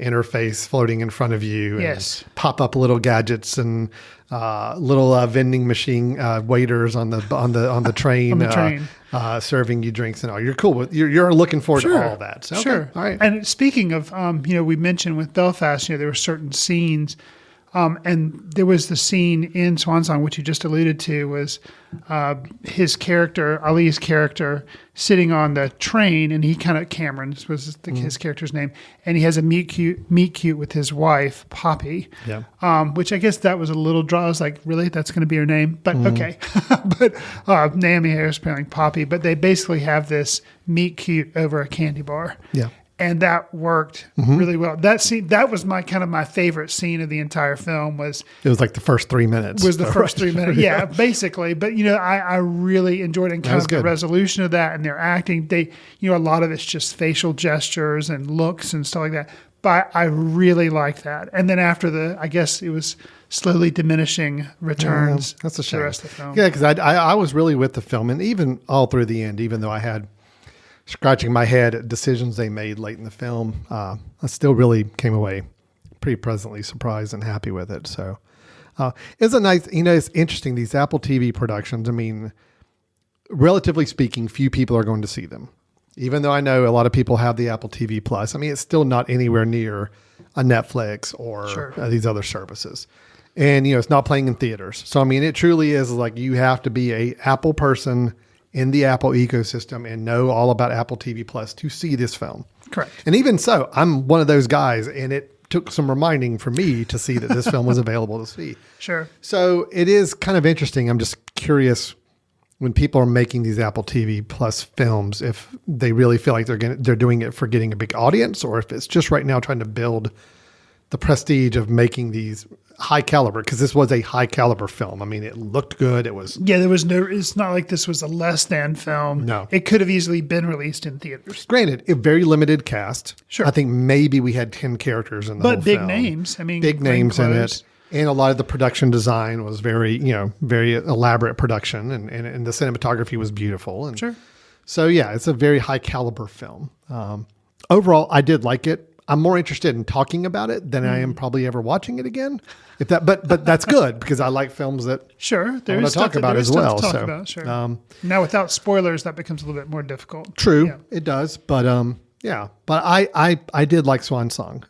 interface floating in front of you, and pop up little gadgets and little vending machine waiters on the train, serving you drinks and all. You're cool with you're looking forward to all that. So,
sure.
All right.
And speaking of, we mentioned with Belfast, there were certain scenes. And there was the scene in Swan Song, which you just alluded to, was his character, Ali's character, sitting on the train, and he Cameron was his character's name, and he has a meet cute with his wife, Poppy, which I guess that was a little draw. I was like, really? That's going to be her name? But okay. But Naomi Harris playing Poppy, but they basically have this meet cute over a candy bar. Yeah. And that worked really well. That scene, that was my favorite scene of the entire film. It
was like the first 3 minutes.
Was the first 3 minutes, yeah, basically. But I really enjoyed it, and kind of the resolution of that and their acting. They, a lot of it's just facial gestures and looks and stuff like that. But I really liked that. And then after I guess it was slowly diminishing returns.
That's a shame.
The rest of the film.
Yeah, because I was really with the film, and even all through the end, even though I had scratching my head at decisions they made late in the film, I still really came away pretty pleasantly surprised and happy with it. So it's a nice, it's interesting, these Apple TV productions. I mean, relatively speaking, few people are going to see them. Even though I know a lot of people have the Apple TV Plus, I mean, it's still not anywhere near a Netflix or these other services. And, it's not playing in theaters. So, I mean, it truly is like you have to be a Apple person in the Apple ecosystem and know all about Apple TV Plus to see this film.
Correct.
And even so, I'm one of those guys, and it took some reminding for me to see that this film was available to see.
Sure.
So it is kind of interesting. I'm just curious when people are making these Apple TV Plus films, if they really feel like they're doing it for getting a big audience, or if it's just right now trying to build the prestige of making these high caliber, because this was a high caliber film. I mean, it looked good. It was.
Yeah, it's not like this was a less than film.
No.
It could have easily been released in theaters.
Granted, a very limited cast.
Sure.
I think maybe we had 10 characters in the whole
But big
film.
names. I mean,
big names in
clothes.
it. And a lot of the production design was very elaborate production, and the cinematography was beautiful. And
Sure.
So yeah, it's a very high caliber film. Overall, I did like it. I'm more interested in talking about it than I am probably ever watching it again. But that's good because I like films that
Sure,
I want to talk about as well.
Sure. Now, without spoilers, that becomes a little bit more difficult.
True,
Yeah.
it does. But but I did like Swan Song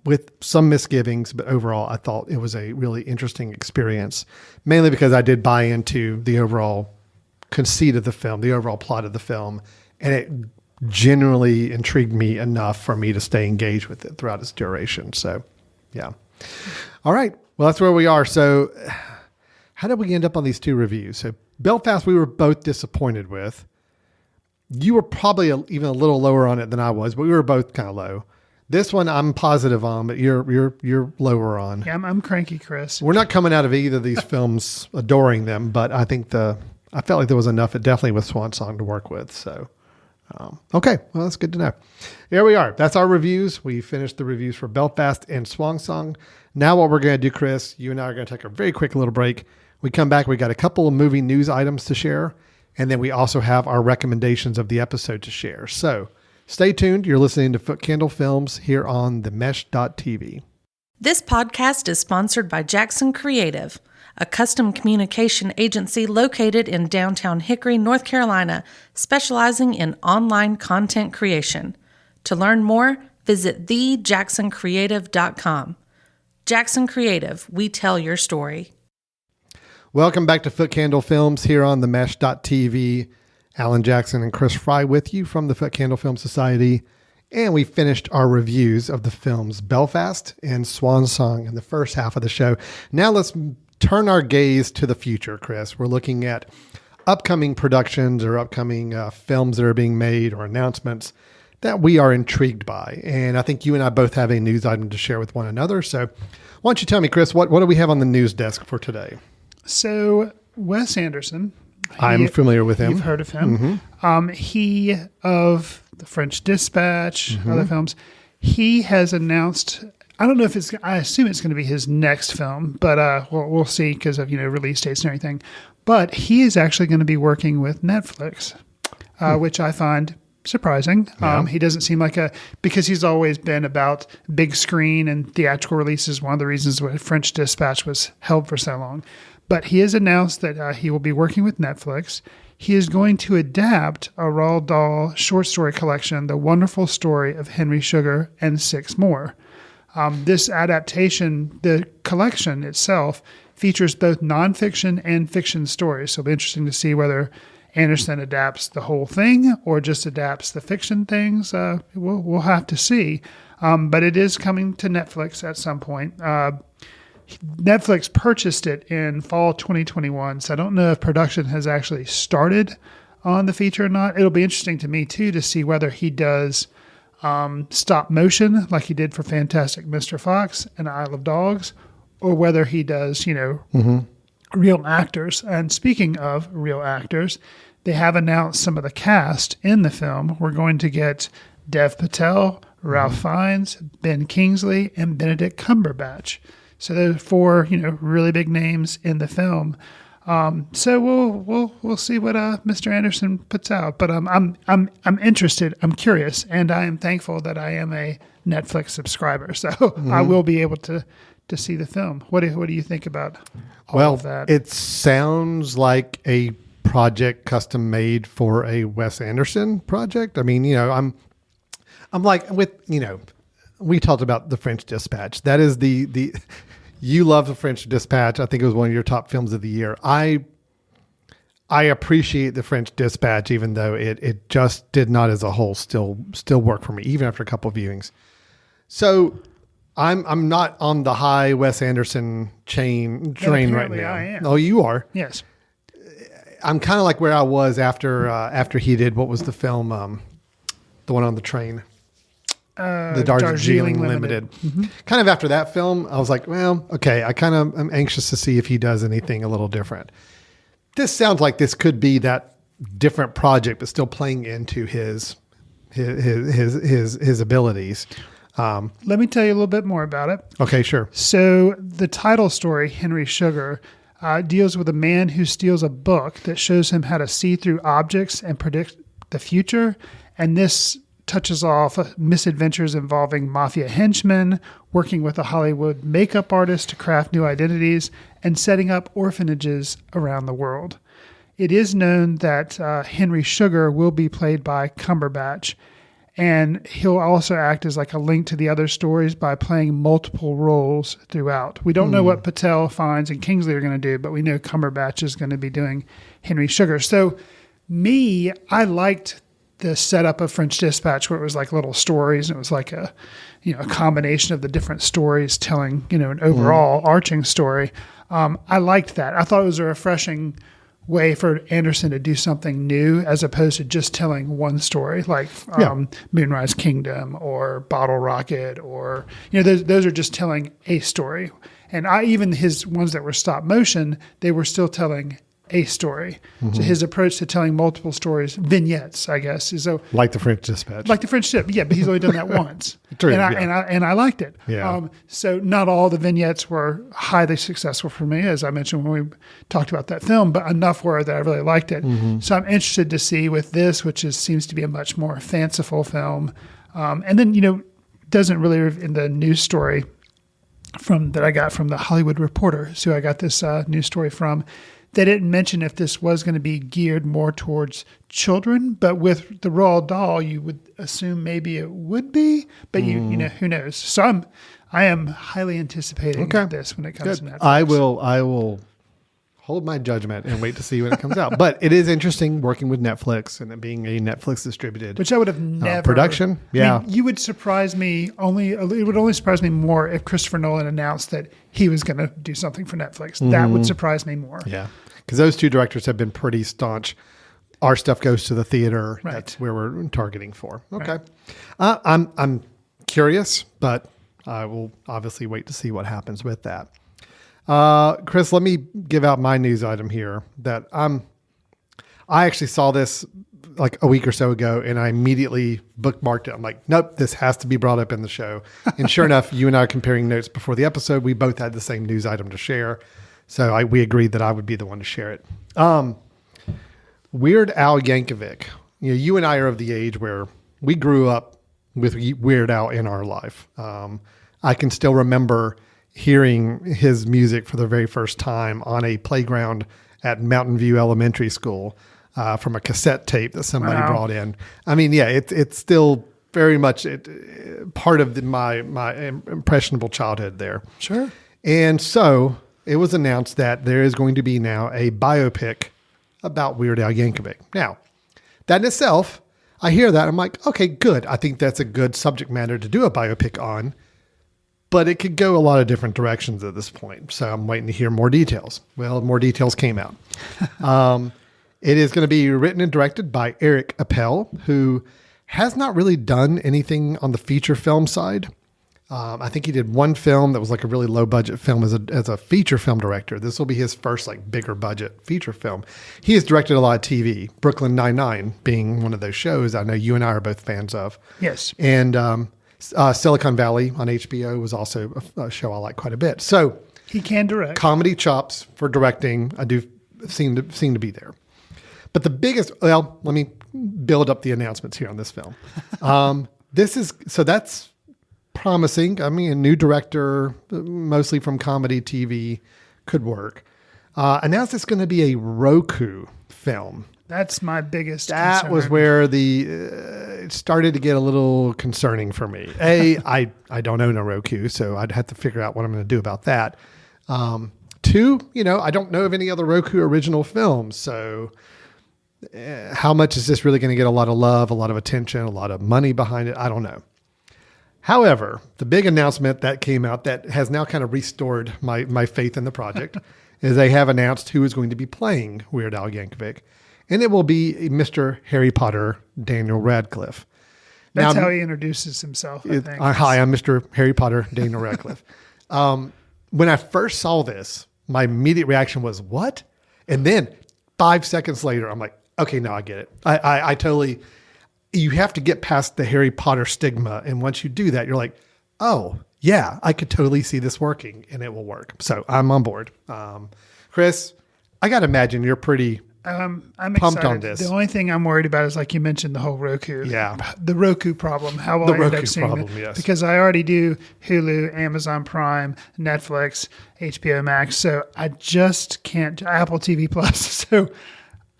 with some misgivings, but overall I thought it was a really interesting experience, mainly because I did buy into the overall conceit of the film, the overall plot of the film, and it genuinely intrigued me enough for me to stay engaged with it throughout its duration. So, yeah. All right. Well, that's where we are. So how did we end up on these two reviews? So Belfast, we were both disappointed with. You were probably even a little lower on it than I was, but we were both kind of low. This one I'm positive on, but you're lower on.
Yeah, I'm cranky, Chris.
We're not coming out of either of these films adoring them, but I think I felt like there was enough, definitely with Swan Song, to work with. So, okay. Well, that's good to know. Here we are. That's our reviews. We finished the reviews for Belfast and Swan Song. Now what we're going to do, Chris, you and I are going to take a very quick little break. We come back. We got a couple of movie news items to share. And then we also have our recommendations of the episode to share. So stay tuned. You're listening to Foot Candle Films here on themesh.tv.
This podcast is sponsored by Jackson Creative, a custom communication agency located in downtown Hickory, North Carolina, specializing in online content creation. To learn more, visit thejacksoncreative.com. Jackson Creative, we tell your story.
Welcome back to Foot Candle Films here on themesh.tv. Alan Jackson and Chris Fry with you from the Foot Candle Film Society. And we finished our reviews of the films Belfast and Swan Song in the first half of the show. Now let's turn our gaze to the future, Chris. We're looking at upcoming productions or upcoming films that are being made or announcements that we are intrigued by. And I think you and I both have a news item to share with one another. So why don't you tell me, Chris, what do we have on the news desk for today?
So Wes Anderson.
I'm familiar with him.
You've heard of him. Mm-hmm. He of The French Dispatch, other films. He has announced. I don't know if it's. I assume it's going to be his next film, but we'll see because of release dates and everything. But he is actually going to be working with Netflix, which I find surprising.
Yeah.
He doesn't seem like because he's always been about big screen and theatrical releases. One of the reasons why French Dispatch was held for so long. But he has announced that he will be working with Netflix. He is going to adapt a Roald Dahl short story collection, The Wonderful Story of Henry Sugar and Six More. This adaptation, the collection itself, features both nonfiction and fiction stories. So it'll be interesting to see whether Anderson adapts the whole thing or just adapts the fiction things. We'll have to see. But it is coming to Netflix at some point. Netflix purchased it in fall 2021, so I don't know if production has actually started on the feature or not. It'll be interesting to me, too, to see whether he does stop motion like he did for Fantastic Mr. Fox and Isle of Dogs, or whether he does, real actors. And speaking of real actors, they have announced some of the cast in the film. We're going to get Dev Patel, Ralph Fiennes, Ben Kingsley, and Benedict Cumberbatch. So there's four, really big names in the film. So we'll see what Mr. Anderson puts out. But I'm interested. I'm curious, and I am thankful that I am a Netflix subscriber. So I will be able to see the film. What do you think about all of that?
It sounds like a project custom made for a Wes Anderson project. I mean, I'm like with, we talked about The French Dispatch. That is the you love The French Dispatch. I think it was one of your top films of the year. I appreciate The French Dispatch, even though it just did not as a whole still work for me, even after a couple of viewings. So I'm not on the high Wes Anderson train right now.
I am.
Oh, you are?
Yes.
I'm kind of like where I was after he did, what was the film, the one on the train? The Darjeeling Limited.
Mm-hmm.
Kind of after that film, I was like, well, okay, I kind of am anxious to see if he does anything a little different. This sounds like this could be that different project, but still playing into his abilities.
Let me tell you a little bit more about it.
Okay, sure.
So the title story, Henry Sugar, deals with a man who steals a book that shows him how to see through objects and predict the future. And this touches off misadventures involving mafia henchmen, working with a Hollywood makeup artist to craft new identities, and setting up orphanages around the world. It is known that Henry Sugar will be played by Cumberbatch, and he'll also act as like a link to the other stories by playing multiple roles throughout. We don't know what Patel, Fiennes, and Kingsley are going to do, but we know Cumberbatch is going to be doing Henry Sugar. So I liked the setup of French Dispatch, where it was like little stories, and it was like a combination of the different stories telling, an overall arching story. I liked that. I thought it was a refreshing way for Anderson to do something new, as opposed to just telling one story, like Moonrise Kingdom or Bottle Rocket, or those are just telling a story. And even his ones that were stop motion, they were still telling a story. Mm-hmm. So his approach to telling multiple stories, vignettes, I guess, is
like the French Dispatch.
Like the French Dispatch, yeah, but he's only done that once.
True,
and I liked it.
Yeah.
So not all the vignettes were highly successful for me, as I mentioned when we talked about that film, but enough were that I really liked it. Mm-hmm. So I'm interested to see with this, which seems to be a much more fanciful film. And then, doesn't really, in the news story that I got from the Hollywood Reporter, so I got this news story from, they didn't mention if this was going to be geared more towards children, but with the Roald Dahl, you would assume maybe it would be, but who knows? So I am highly anticipating this when it comes to Netflix.
I will hold my judgment and wait to see when it comes out. But it is interesting working with Netflix and it being a Netflix distributed,
which I would have never
production. Yeah,
I mean, you would surprise me it would only surprise me more if Christopher Nolan announced that he was going to do something for Netflix. Mm-hmm. That would surprise me more.
Yeah, because those two directors have been pretty staunch. Our stuff goes to the theater. Right. That's where we're targeting for. Okay, right. I'm curious, but I will obviously wait to see what happens with that. Chris, let me give out my news item here that I actually saw this like a week or so ago and I immediately bookmarked it. I'm like, nope, this has to be brought up in the show. And sure enough, you and I are comparing notes before the episode. We both had the same news item to share. So we agreed that I would be the one to share it. Weird Al Yankovic. You and I are of the age where we grew up with Weird Al in our life. I can still remember hearing his music for the very first time on a playground at Mountain View Elementary School from a cassette tape that somebody brought in. I mean, yeah, it's still very much part of my impressionable childhood there.
Sure.
And so it was announced that there is going to be now a biopic about Weird Al Yankovic. Now, that in itself, I hear that. I'm like, okay, good. I think that's a good subject matter to do a biopic on. But it could go a lot of different directions at this point. So I'm waiting to hear more details. Well, more details came out. It is going to be written and directed by Eric Appel, who has not really done anything on the feature film side. I think he did one film that was like a really low budget film as a feature film director. This will be his first like bigger budget feature film. He has directed a lot of TV, Brooklyn Nine-Nine being one of those shows I know you and I are both fans of.
Yes.
And Silicon Valley on HBO was also a show I like quite a bit. So
he can direct.
Comedy chops for directing, I do seem to be there. But the biggest, let me build up the announcements here on this film. That's promising. I mean, a new director, mostly from comedy TV, could work. Announced it's going to be a Roku film.
That's my biggest
That
concern.
was where it started to get a little concerning for me. I don't own a Roku, so I'd have to figure out what I'm going to do about that. Two, I don't know of any other Roku original films, so how much is this really going to get a lot of love, a lot of attention, a lot of money behind it? I don't know. However, the big announcement that came out that has now kind of restored my faith in the project is they have announced who is going to be playing Weird Al Yankovic, and it will be Mr. Harry Potter, Daniel Radcliffe.
That's how he introduces himself, I think.
Hi, I'm Mr. Harry Potter, Daniel Radcliffe. When I first saw this, my immediate reaction was, what? And then 5 seconds later, I'm like, okay, no, I get it. I totally, you have to get past the Harry Potter stigma. And once you do that, you're like, oh, yeah, I could totally see this working and it will work. So I'm on board. Chris, I got to imagine you're pretty
I'm
pumped
excited.
on this.
The only thing I'm worried about is, like you mentioned, the whole Roku.
Yeah.
The Roku problem. How will I end up seeing it?
Yes.
Because I already do Hulu, Amazon Prime, Netflix, HBO Max. So I just can't. Apple TV Plus. So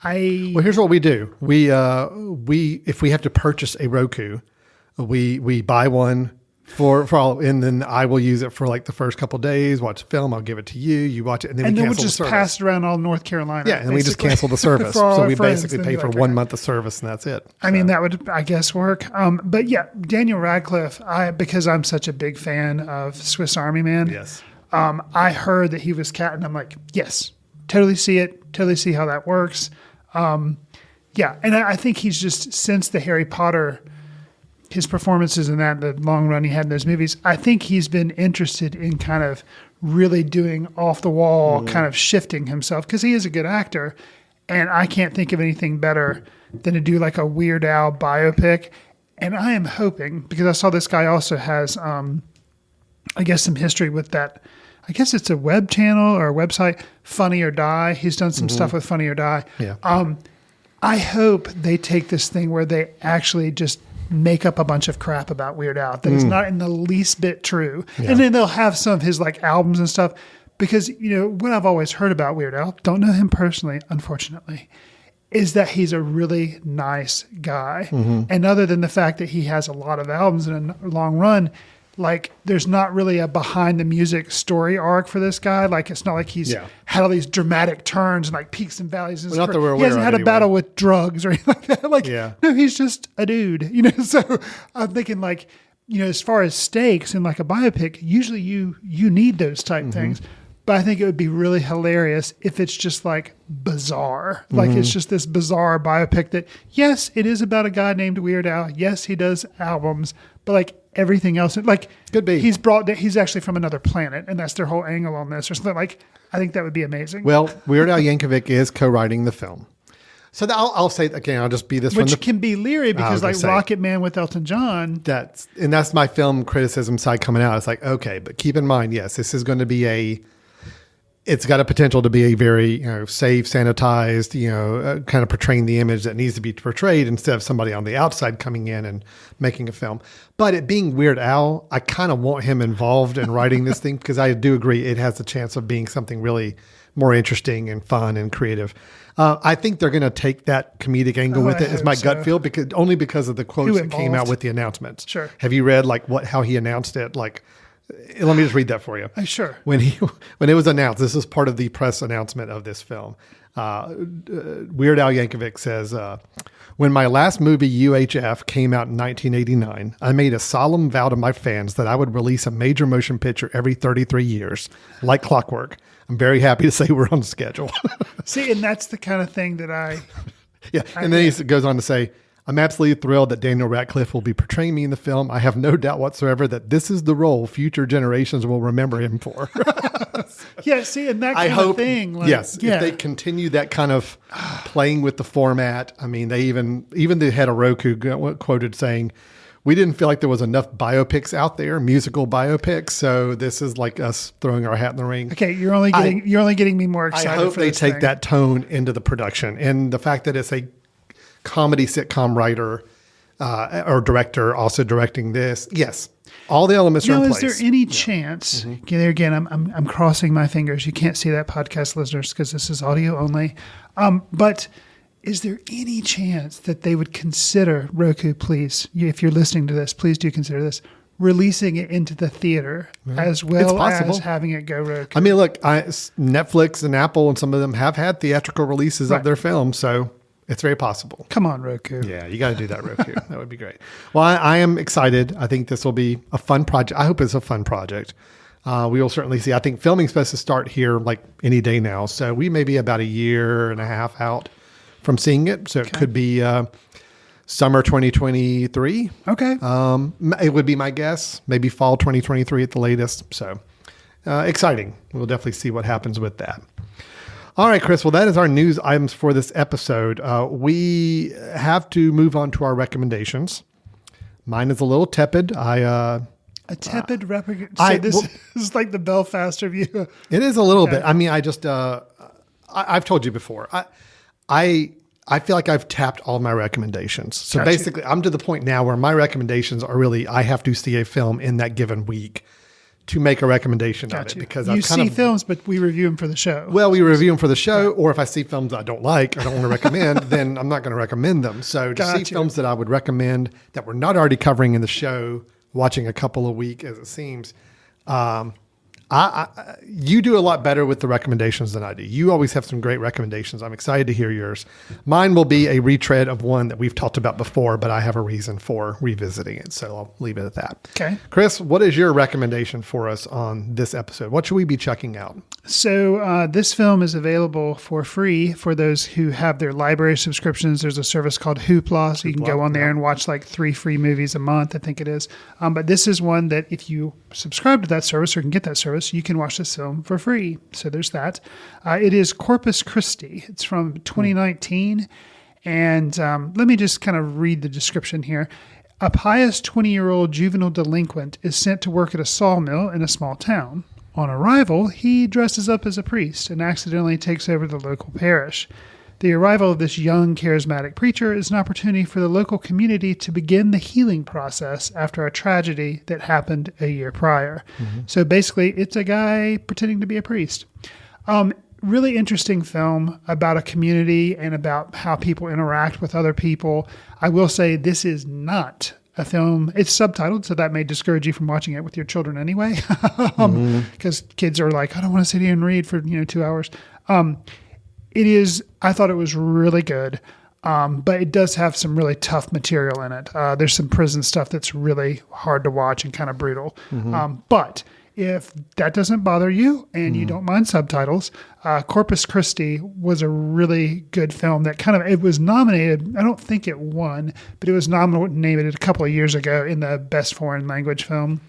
Well, here's what we do. We if we have to purchase a Roku, we buy one for all, and then I will use it for like the first couple of days, watch a film, I'll give it to you, you watch it, and then
we'll
cancel
just
the service.
pass it around all North Carolina.
Yeah, and we just cancel the service. So we basically pay for 1 month of service, and that's it.
I mean, that would, I guess, work. But yeah, Daniel Radcliffe, because I'm such a big fan of Swiss Army Man.
Yes.
I heard that he was Cat, and I'm like, yes, totally see it, totally see how that works. Yeah, and I think he's just, since the Harry Potter, his performances in that, the long run he had in those movies, I think he's been interested in kind of really doing off the wall, kind of shifting himself, because he is a good actor. And I can't think of anything better than to do like a Weird Al biopic. And I am hoping, because I saw this guy also has, I guess, some history with that. I guess it's a web channel or a website, Funny or Die. He's done some stuff with Funny or Die.
Yeah.
I hope they take this thing where they actually just make up a bunch of crap about Weird Al that is not in the least bit true.
Yeah.
And then they'll have some of his like albums and stuff, because, what I've always heard about Weird Al, don't know him personally, unfortunately, is that he's a really nice guy. And other than the fact that he has a lot of albums in a long run, like, there's not really a behind the music story arc for this guy. Like, it's not like he's had all these dramatic turns and like peaks and valleys.
Well, not that we're aware
he hasn't
of
had
anyway.
a battle with drugs or anything like that. Like, no, he's just a dude, So I'm thinking, like, as far as stakes in like a biopic, usually you need those type things. But I think it would be really hilarious if it's just like bizarre. Like, it's just this bizarre biopic that, yes, it is about a guy named Weird Al. Yes, he does albums, but like everything else, like,
could be.
He's actually from another planet, and that's their whole angle on this or something. Like, I think that would be amazing.
Well, Weird Al Yankovic is co-writing the film. So I'll say, again, I'll just be this
Which
from the...
can be leery because, like,
say,
Rocket Man with Elton John.
That's my film criticism side coming out. It's like, okay, but keep in mind, yes, this is going to be it's got a potential to be a very, safe, sanitized, kind of portraying the image that needs to be portrayed instead of somebody on the outside coming in and making a film. But it being Weird Al, I kind of want him involved in writing this thing, because I do agree it has the chance of being something really more interesting and fun and creative. I think they're going to take that comedic angle with it. Is my gut feel, because of the quotes that came out with the announcements.
Sure.
Have you read how he announced it? Like, let me just read that for you.
Sure.
When it was announced, this is part of the press announcement of this film. Weird Al Yankovic says, when my last movie, UHF, came out in 1989, I made a solemn vow to my fans that I would release a major motion picture every 33 years, like clockwork. I'm very happy to say we're on schedule.
See, and that's the kind of thing that
and then he goes on to say, I'm absolutely thrilled that Daniel Radcliffe will be portraying me in the film. I have no doubt whatsoever that this is the role future generations will remember him for.
Yeah, see, and that kind of thing. Like,
yes, if they continue that kind of playing with the format. I mean, they even the head of Roku quoted saying, we didn't feel like there was enough biopics out there, musical biopics. So this is like us throwing our hat in the ring.
Okay, you're only getting me more excited.
I hope they take that tone into the production, and the fact that it's a comedy sitcom writer or director also directing this. Yes, all the elements are in place.
Is there any chance? There again, I'm crossing my fingers. You can't see that, podcast listeners, because this is audio only. But Is there any chance that they would consider, Roku, please, if you're listening to this, please do consider this, releasing it into the theater as well as having it go Roku?
I mean, look, Netflix and Apple and some of them have had theatrical releases of their films, so it's very possible.
Come on, Roku.
Yeah, you got to do that, Roku. That would be great. Well, I am excited. I think this will be a fun project. I hope it's a fun project. We will certainly see. I think filming's supposed to start here like any day now, so we may be about a year and a half out from seeing it. So it could be summer 2023.
Okay.
It would be my guess. Maybe fall 2023 at the latest. So exciting. We'll definitely see what happens with that. All right, Chris. Well, that is our news items for this episode. We have to move on to our recommendations. Mine is a little tepid. A tepid
this is like the Belfast review.
It is a little bit. I mean, I've told you before. I feel like I've tapped all my recommendations. So basically, I'm to the point now where my recommendations are really, I have to see a film in that given week to make a recommendation on it. Because
you see films, but we review them for the show.
Well, we review them for the show, or if I see films I don't like, I don't want to recommend, then I'm not going to recommend them. So to see films that I would recommend that we're not already covering in the show, watching a couple a week as it seems, you do a lot better with the recommendations than I do. You always have some great recommendations. I'm excited to hear yours. Mine will be a retread of one that we've talked about before, but I have a reason for revisiting it. So I'll leave it at that.
Okay.
Chris, what is your recommendation for us on this episode? What should we be checking out?
So this film is available for free for those who have their library subscriptions. There's a service called Hoopla, so you can go on there and watch like 3 free movies a month, I think it is. But this is one that if you subscribe to that service or can get that service, you can watch this film for free. So there's that. It is Corpus Christi. It's from 2019. And let me just kind of read the description here. A pious 20-year-old juvenile delinquent is sent to work at a sawmill in a small town. On arrival, he dresses up as a priest and accidentally takes over the local parish. The arrival of this young, charismatic preacher is an opportunity for the local community to begin the healing process after a tragedy that happened a year prior. Mm-hmm. So basically, it's a guy pretending to be a priest. Really interesting film about a community and about how people interact with other people. I will say this is not a film. It's subtitled, so that may discourage you from watching it with your children anyway, because kids are like, I don't want to sit here and read for 2 hours. It is. I thought it was really good, but it does have some really tough material in it. There's some prison stuff that's really hard to watch and kind of brutal. But if that doesn't bother you and you don't mind subtitles, Corpus Christi was a really good film that it was nominated. I don't think it won, but it was nominated a couple of years ago in the Best Foreign Language Film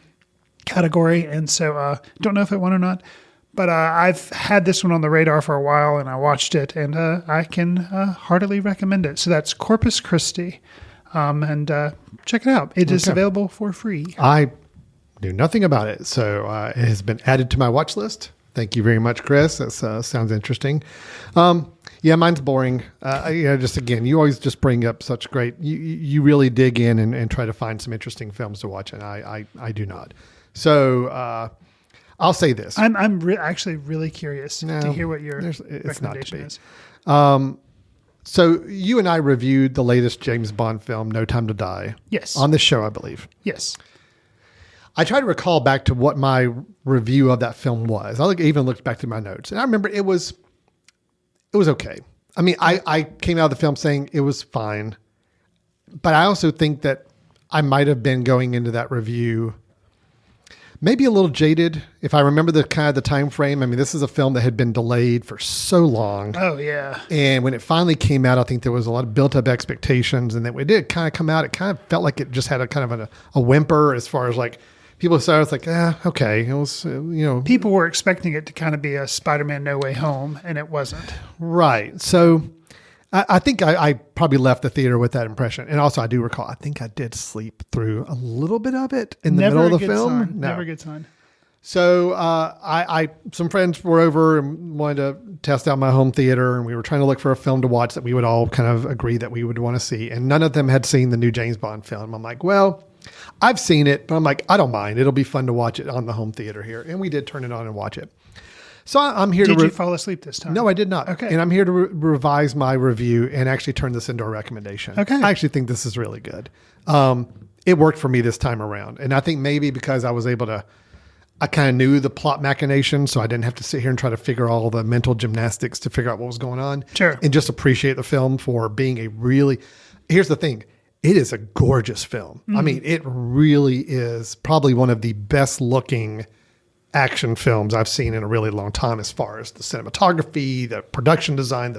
category. And so don't know if it won or not. But I've had this one on the radar for a while, and I watched it, and I can heartily recommend it. So that's Corpus Christi, and check it out. It is available for free.
I knew nothing about it, so it has been added to my watch list. Thank you very much, Chris. That sounds interesting. Yeah, mine's boring. Just again, you always just bring up such great. You really dig in and try to find some interesting films to watch, and I do not. So. I'll say this.
I'm actually really curious to hear what your recommendation is.
So you and I reviewed the latest James Bond film, No Time to Die.
Yes.
On this show, I believe.
Yes.
I try to recall back to what my review of that film was. I even looked back through my notes, and I remember it was okay. I mean, I came out of the film saying it was fine, but I also think that I might have been going into that review maybe a little jaded, if I remember the time frame. I mean, this is a film that had been delayed for so long.
Oh, yeah.
And when it finally came out, I think there was a lot of built-up expectations. And then when it did kind of come out, it kind of felt like it just had a whimper as far as like people started. It's like, okay. It was,
People were expecting it to kind of be a Spider-Man No Way Home, and it wasn't.
Right. So I think I probably left the theater with that impression. And also I do recall, I think I did sleep through a little bit of it in the middle of the film.
Never a good sign.
So some friends were over and wanted to test out my home theater, and we were trying to look for a film to watch that we would all kind of agree that we would want to see. And none of them had seen the new James Bond film. I'm like, well, I've seen it, but I'm like, I don't mind. It'll be fun to watch it on the home theater here. And we did turn it on and watch it. So I'm here
Did
to...
you fall asleep this time?
No, I did not.
Okay.
And I'm here to revise my review and actually turn this into a recommendation.
Okay.
I actually think this is really good. It worked for me this time around. And I think maybe because I was able to... I kind of knew the plot machinations, so I didn't have to sit here and try to figure all the mental gymnastics to figure out what was going on.
Sure.
And just appreciate the film for being a really... Here's the thing. It is a gorgeous film. I mean, it really is probably one of the best looking action films I've seen in a really long time as far as the cinematography, the production design,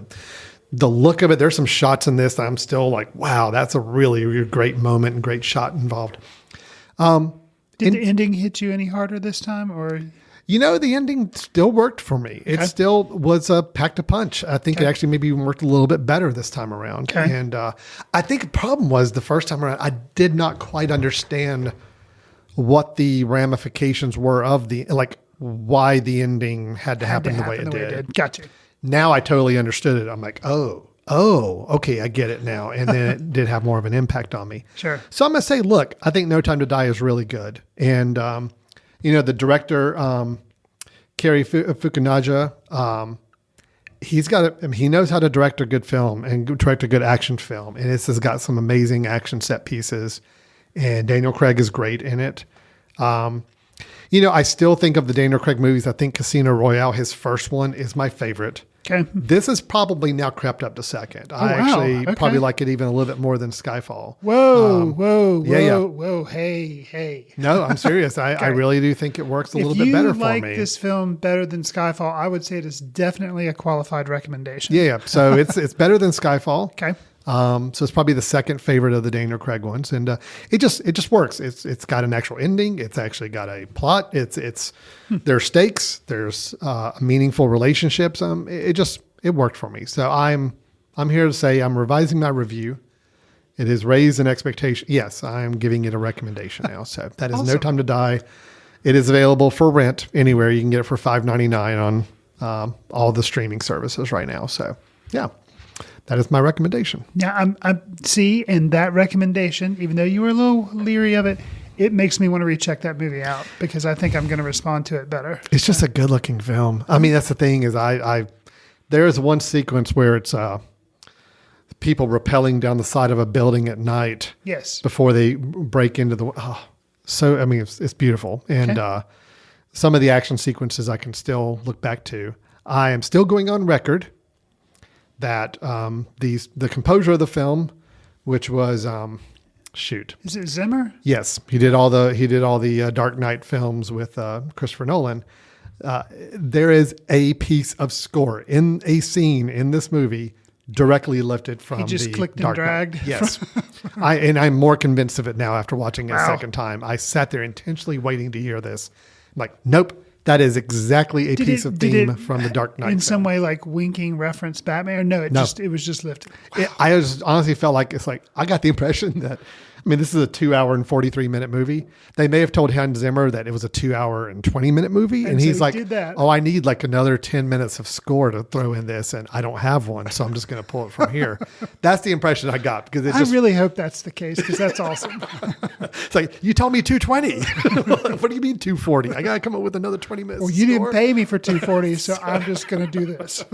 the look of it. There's some shots in this that I'm still like, wow, that's a really great moment and great shot involved.
Did the ending hit you any harder this time, or?
The ending still worked for me. It still was packed a punch. I think it actually maybe even worked a little bit better this time around.
Okay.
And I think the problem was the first time around, I did not quite understand what the ramifications were of why the ending had to happen the way it did.
Gotcha.
Now I totally understood it. I'm like, oh, okay, I get it now. And then it did have more of an impact on me.
Sure.
So I'm going to say, look, I think No Time to Die is really good. And, the director, Cary Fukunaga, he knows how to direct a good film and direct a good action film. And this has got some amazing action set pieces. And Daniel Craig is great in it. I still think of the Daniel Craig movies. I think Casino Royale, his first one, is my favorite.
Okay.
This is probably now crept up to second. I actually probably like it even a little bit more than Skyfall.
Whoa. Hey.
No, I'm serious. I really do think it works a little bit better for me.
If you like this film better than Skyfall, I would say it is definitely a qualified recommendation.
Yeah. So it's better than Skyfall.
Okay.
So it's probably the second favorite of the Daniel Craig ones, and it just works. It's got an actual ending. It's actually got a plot. There's stakes. There's meaningful relationships. It worked for me. So I'm here to say I'm revising my review. It has raised an expectation. Yes, I'm giving it a recommendation now. So that is
Awesome.
No Time to Die. It is available for rent anywhere. You can get it for $5.99 on all the streaming services right now. So yeah. That is my recommendation.
Yeah, and that recommendation, even though you were a little leery of it, it makes me want to recheck that movie out because I think I'm going to respond to it better.
It's just a good looking film. I mean, that's the thing is there is one sequence where it's people rappelling down the side of a building at night.
Yes.
Before they break into it's beautiful. And some of the action sequences I can still look back to. I am still going on record that the composer of the film, which was
is it Zimmer?
Yes, he did all the Dark Knight films with Christopher Nolan. There is a piece of score in a scene in this movie directly lifted from
he just clicked
Dark
and dragged.
Knight. Yes, I'm more convinced of it now after watching it a second time. I sat there intentionally waiting to hear this. I'm like, nope. That is exactly a piece of theme from the Dark Knight.
In some way, like winking reference Batman, or no? It was just lifted.
Wow. I just honestly felt like I got the impression that this is a 2 hour and 43-minute movie. They may have told Hans Zimmer that it was a 2 hour and 20-minute movie, and he's like, "Oh, I need like another 10 minutes of score to throw in this, and I don't have one, so I'm just going to pull it from here." That's the impression I got because
I really hope that's the case because that's awesome.
It's like you told me 220. What do you mean 240? I got to come up with another 20 minutes.
Well, you didn't pay me for 240, so I'm just going to do this.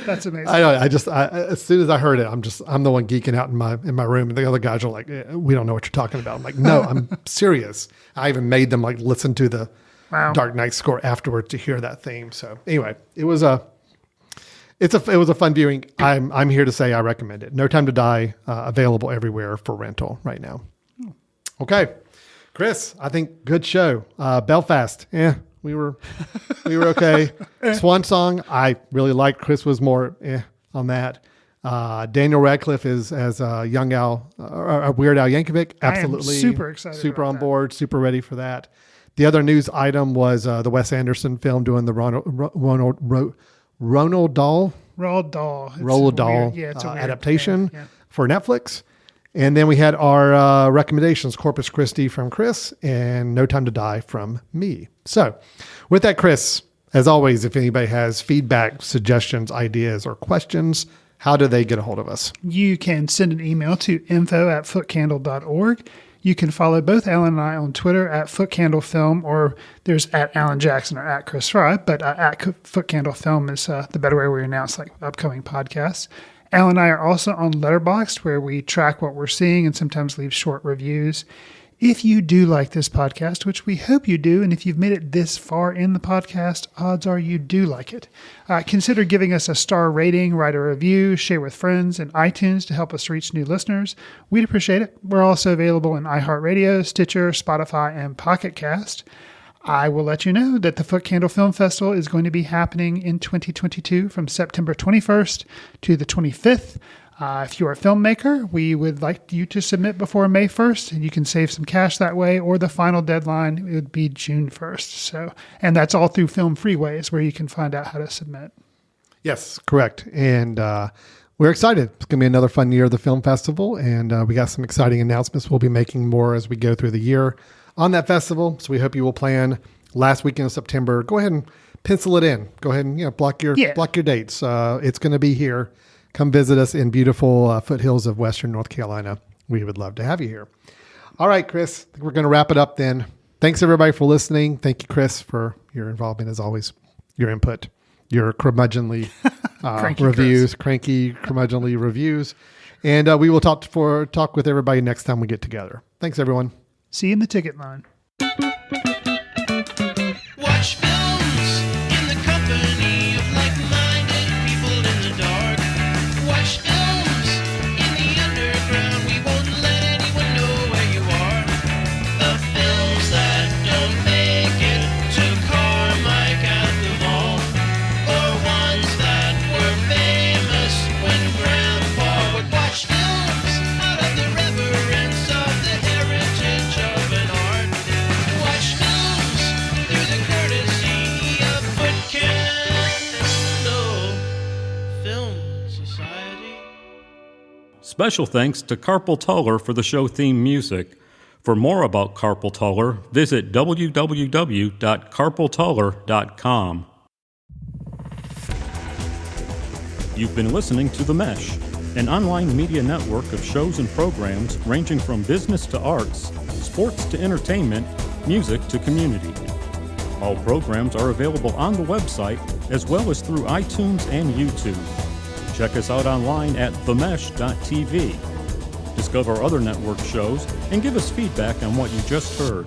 That's amazing.
I know. As soon as I heard it, I'm the one geeking out in my room, and the other guys are like, "We don't know what you're talking about." I'm like, "No, I'm serious." I even made them listen to the Dark Knight score afterward to hear that theme. So anyway, it was a fun viewing. I'm here to say I recommend it. No Time to Die, available everywhere for rental right now. Okay, Chris, I think good show. Belfast, we were okay. Swan Song, I really liked. Chris was more on that. Daniel Radcliffe is as young Al, Weird Al Yankovic. Absolutely,
I am super excited,
super on board, super ready for that. The other news item was the Wes Anderson film doing the Roald Dahl adaptation for Netflix. And then we had our recommendations, Corpus Christi from Chris and No Time to Die from me. So with that, Chris, as always, if anybody has feedback, suggestions, ideas, or questions, how do they get a hold of us?
You can send an email to info@footcandle.org. You can follow both Alan and I on Twitter at FootCandleFilm, or there's at Alan Jackson or at Chris Fry, but at FootCandleFilm is the better way we announce like upcoming podcasts. Alan and I are also on Letterboxd, where we track what we're seeing and sometimes leave short reviews. If you do like this podcast, which we hope you do, and if you've made it this far in the podcast, odds are you do like it. Consider giving us a star rating, write a review, share with friends, and iTunes to help us reach new listeners. We'd appreciate it. We're also available in iHeartRadio, Stitcher, Spotify, and Pocket Cast. I will let you know that the Foot Candle Film Festival is going to be happening in 2022 from September 21st to the 25th. If you're a filmmaker, we would like you to submit before May 1st, and you can save some cash that way, or the final deadline would be June 1st. And that's all through Film Freeways, where you can find out how to submit.
Yes, correct. And we're excited. It's going to be another fun year of the film festival, and we got some exciting announcements we'll be making more as we go through the year on that festival. So we hope you will plan last weekend of September. Go ahead and pencil it in. Go ahead and block your dates. It's going to be here. Come visit us in beautiful foothills of Western North Carolina. We would love to have you here. All right, Chris, I think we're going to wrap it up then. Thanks, everybody, for listening. Thank you, Chris, for your involvement, as always, your input, your curmudgeonly reviews, cranky, curmudgeonly reviews. And we will talk with everybody next time we get together. Thanks, everyone.
See you in the ticket line.
Watch films in the company of like-minded people in the dark. Watch films in the underground. We won't let anyone know where you are. The films that don't make it to Carmike at the mall, or ones that were famous when Grandpa would watch films out of the reverence of the heritage of an art. Watch films through the courtesy of Foot Candle Film Society.
Special thanks to Carpal Tuller for the show theme music. For more about Carpal Tuller, visit www.carpaltuller.com. You've been listening to The Mesh, an online media network of shows and programs ranging from business to arts, sports to entertainment, music to community. All programs are available on the website as well as through iTunes and YouTube. Check us out online at themesh.tv. Discover other network shows and give us feedback on what you just heard.